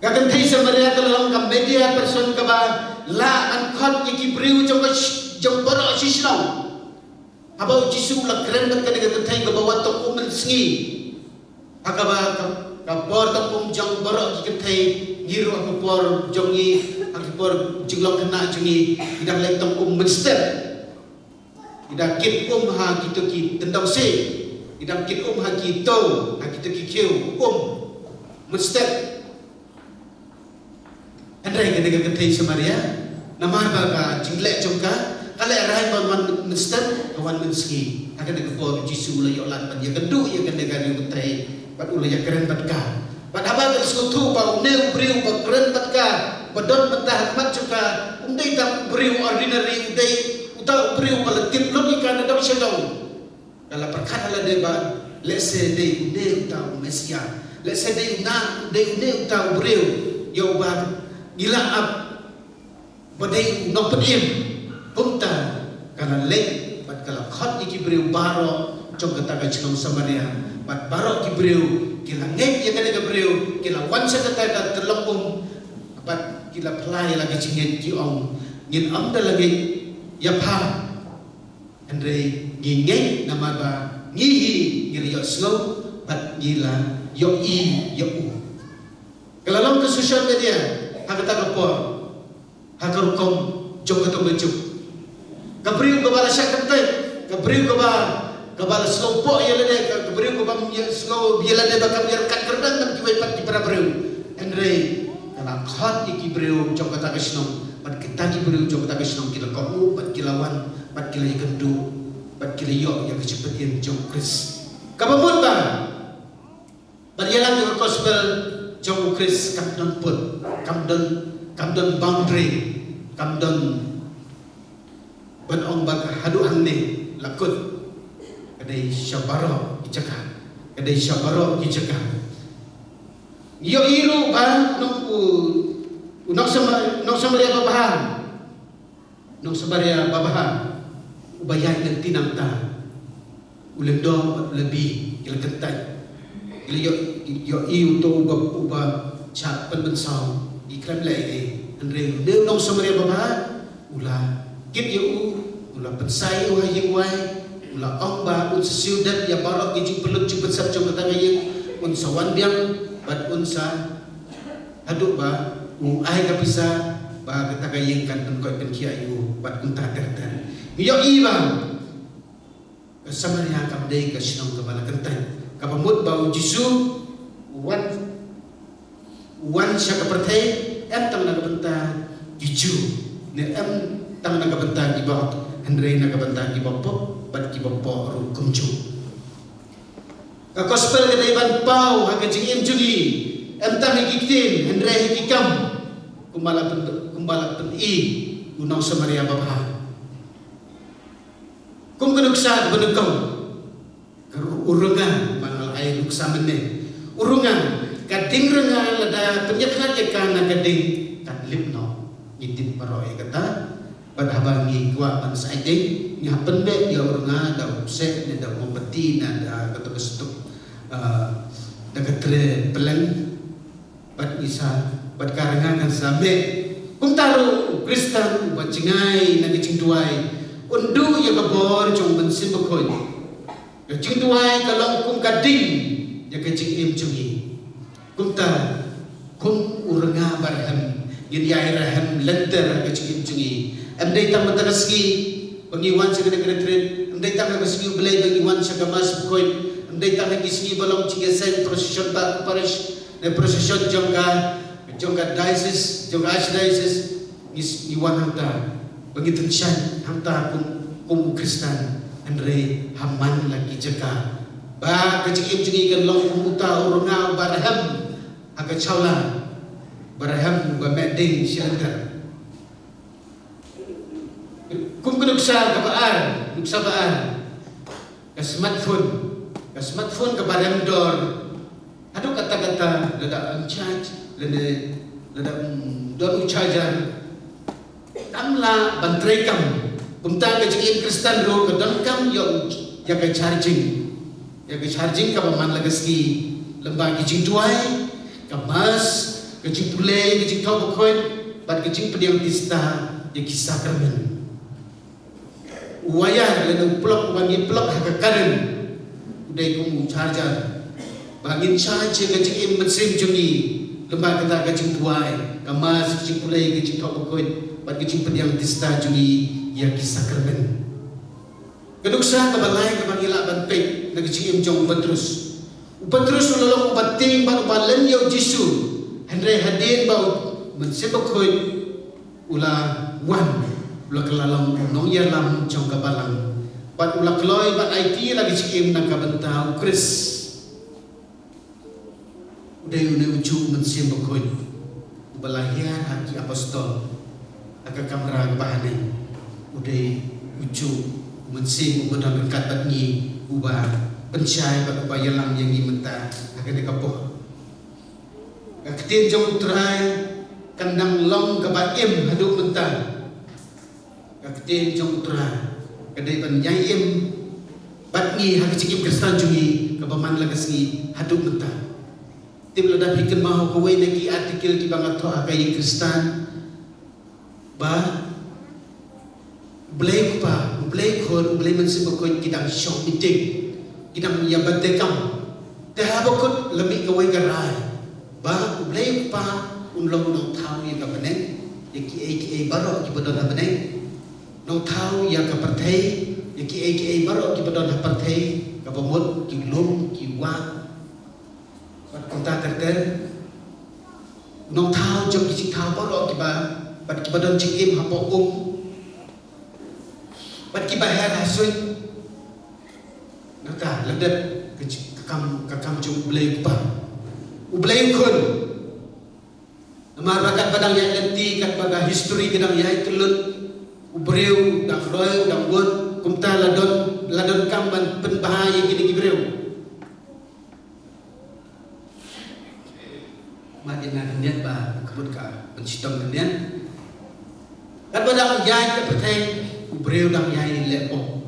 Kagan thay samaria kalau kambedia person kaba la an khot iki briu jong borok sisno. Abau Jisu la keren bat kadang thay kabawa tok mensengi akaba kapor tok jong borok ki thay giru akapor jongi akapor jinglok kena jongi idang lek tok menstep idang kit ha kita ki tendang se idang kit ha ki to ha kita ki kiu menstep andai kadang thay samaria nama ba jinglek jongka kalau rai ban menstep kawan menski akan dekapor Jisu la yo lan ban ya kedu ya kan dengan utai bat ula ya keren batka bat aba sekutu ba neu briu ba keren batka badon mentah mat juga undai tam briu ordinary undai uta briu ba tip logika na dam sedong kala perkara la de ba lese de neu ta mesia lese de na de neu ta briu yo ba gila ap badai no pedim punta kana lek bat kala khot iki briu baro jong kata ka chong samaria bat baro ki briu kila ngek ya kana ka briu kila wansa kata ka terlempung bat kila play lagi cingen ki ong ngin am da lagi ya pa andre ngingeng nama ba ngihi ngiri yo snow bat gila yo i yo u kala long ke social media hakata ka po hakar kom jong kata mejuk kabriu kabala syakate kabriu kabala slopo yelene kabriu kabam snow yelene bakam yerkat kerdang dan kiwai pat para briu andre kana khat iki briu jong kata kesno pat kita ki briu jong kata kesno kila ko pat kilawan pat kila ikendu pat kila yo ya kecepatan jong kris kabamut ba berjalan ke gospel jong kris kamdon put kamdon boundary kamdon ban ong bag hadu hangne lakut kadai syabaro icaka kadai syabaro icaka yo iru ba nong samaria babahan nong samaria babahan ubayay ng tinangta ulendo lebih ila kentai ila yo iu to uba chat penbensaw ikram lai andre nong samaria babahan ula kit yu ula pensai wai ula ong ba un sa siyudad ya barok gijing pelut jupet sab jong katangayeng un sa wanbiang bat un sa haduk ba ay kapisa ba katangayeng kan pen koy pen kiayu bat un ta terter miyo iba kasamaria kamdei ka sinong kabala kentan kapamut bau jisu wan siya kapertay em tang nagabenta jiju ne em tang nagabenta ibang Henry nagabenta ibang bat kibapo ru kumju ka gospel ka iban pau haga jing jugi em tang hikiktin Henry hikikam kumbala pen i unang samaria babha kum kanuksa benukam urungan mangal ay luksa menne urungan kading renga lada penyakit ya kana kading kadlipno ngitip paroy kata padhabangi gua man saiding nya pende ya urunga da upset ne da mompeti na da katustuk da katre peleng pat isa pat karangan kan sambe kung taru Kristen bat jingai na gicingtuai undu ya kabor jong bensin bakoy ya cingtuai kalong kung kading ya kecing jungi kumta kum uranga barham gidiyai raham lenter kecing jungi amdai tam matagaski pangiwan sa kadagretret amdai tam kagasgi belay pangiwan sa kamas bukoy amdai tam kagisgi balong cingesen prosesyon ba parish na prosesyon jongka diocese jongka archdiocese is iwan hamta begitu syan hamta kum Kristen andre hamman lagi jeka ba kecing jungi kan long kumuta uranga barham aga chawla barham ga meding shelter kum kunuksa kabaan nuksa baan ka smartphone ka barham dor ado kata-kata lada ang charge lada don charger tamla bantrekam kumta ka jing Kristen ro ka don kam yo ya ka charging ka man lagaski lembagi jing tuai ka mas ka jing pulay ka jing tau bakoy bat ka jing pediang tista ya kisah kermen wayah lena plok bangi plok hakakaran udai kumu charger bangin charge ka jing mesin jungi lembagi kata ka jing tuai ka mas ka jing pulay ka jing tau bakoy bat ka jing pediang tista jungi ya kisah kermen keduksa kabalay kabangila banpek nagcingim jong Petrus ulalong ubating ba ubalan yaw Jisu Henry hadin ba mensibakoy ula wan ula kelalong unong yalam jong kabalang pat ula kloy bat IT lagi cingim nang kabentau Kris uday unay uju mensibakoy ubalahya haki apostol aga kamera bahanay uday uju mensim ubadan dekat batni ubah pencai bat ubah yalang yang imenta akan dikapoh ketin jong utrai kandang long kabaim haduk mentang ketin jong utrai kadai panjai im batni hak cikim Kristen jungi kapaman lagasni haduk mentang tim lada bikin mahu kawai nagi artikel di bangat toh akai Kristen ba Blake hor Blake mensibukoi kidang shock meeting kidang yabat dekam tehabukut lebih kawai garai ba Blake pa unlong nong tau ya kapaneng yaki barok kibadon hapaneng nong tau ya kapartay yaki barok kibadon hapartay kapamut kilum kiwa pat konta terter nong tau jom kicik tau barok kiba pat kibadon cikim hapok bat kibahar hasun nata ledet kakam jung Blake pa ublay kun amar bakat padang yang lenti kat baga history kedang yai tulut ubreu dang roy dang bun kumta ladon kamban penbahaya gini gibreu madina niat ba kebut ka pencitong niat kat badang yai ke pertai ubreu dang yai lepo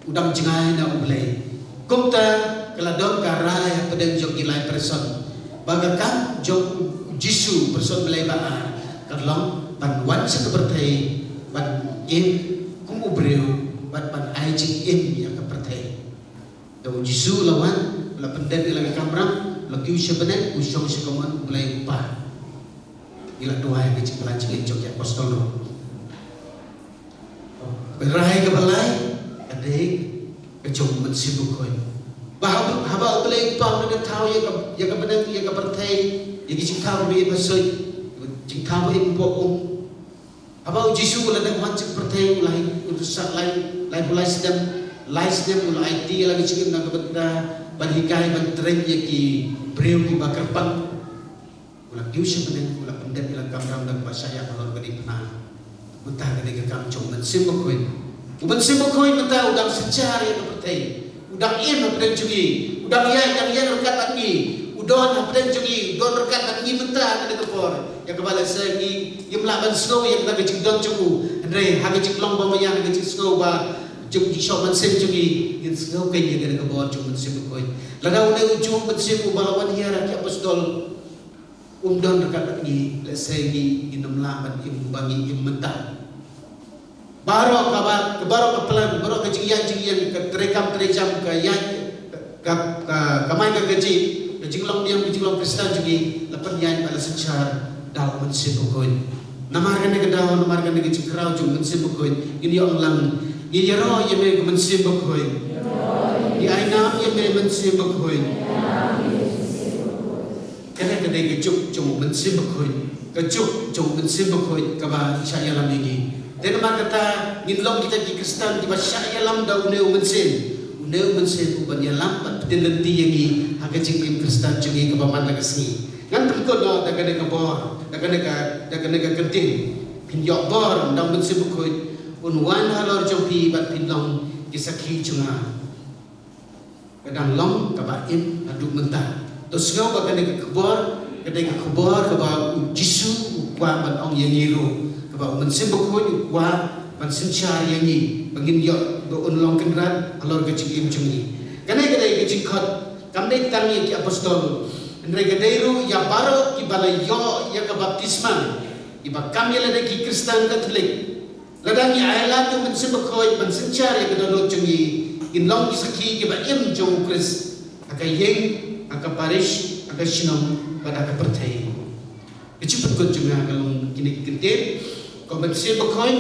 udang jengai na ublay kumta keladon karai pedang jog gilai person bagakan jog Jisu person belai ba kalong panwan sa kepertai ban in kum ubreu bat ban ai jing im ya ka perthai do jisu lawan la pendet lagi kamram lagi usya benet usong sekoman mulai pa ila doa yang kecil pelanjik jok ya apostol no berai ke balai adik kejong mensibuk koi bahwa haba ulai pa na tahu ya ka benet ya ka perthai ya kecil kau bi pasoi jing kau im po haba jisu la dak wancik perthai ulai urusan lain ulai sedem ulai dia lagi cikin na kabenda banhikai bantreng ya ki breu ki bakarpang ulah diusya benen ulah pendet bilang kamram dan basaya kalau gadi pernah mentah gadi ke kam chong men simbokoin uban simbokoin mentah udang sejar ya pertai udang in apden jungi udang yang rekat angi udon apden jungi udon rekat angi mentah gadi kepor ya kepala segi yang melaban snow yang kita gajing don jungu andre ha gajing long ba yang gajing snow ba jung di shop man sim jungi in snow kan ya gadi kepor jung men simbokoin ladau ne ujung men sim balawan hiara ki apostol don dekat lagi lesegi inam laman im bangi im mentah baro kabar kebaro kepelan baro kejian ke terekam ke yan ke kamai ke gaji kejinglong diam kejinglong Kristen juga lepas yan pada secar daw mensibukoin namarkan ke daw namarkan ke jikrau jung mensibukoin ini orang ini ro yeme mensibukoin di ainam yeme mensibukoin kena kedai kejuk jom mensimbukoi kejuk jom mensimbukoi kaba syaya lam lagi dan kata ngilong kita di Kristen di syaya lam da uneu mensin uban ya lam patin lenti yagi hakajing im Kristen jungi kaba man lagasni ngan pengkod no da kada kabor da kada kenting pinjok bor da mensimbukoi unwan halor jompi bat pinlong kisaki junga kadang long kaba im aduk mentah terus kau bakal kebor keba jisu ukwa man ong yang niru keba mensimbuk koi ukwa man sinchar yang ni bangin yo do unlong kendran alor kecing im cungi kanai kecing kot kamdai tangi ki apostol andre kadairu ya baro ki balai yo ya ka baptisma iba kami lada ki Kristen Katolik ladang ya ayla tu mensimbuk koi man sinchar ya kedono cungi inlong kisaki ki ba im jong Kris akai yeng aka parish aka sinong pada aka pertai keciput kot juga kalau kini kentir kompetisi berkoin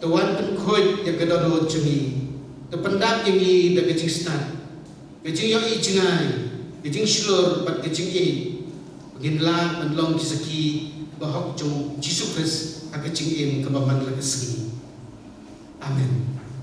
tuan penkoin yang kedua cumi terpendak yang di kecing stan kecing yang ijengai kecing slur pat kecing baginlah menlong kisaki bahok jong Yesus Kristus aka kecing kebabang lagi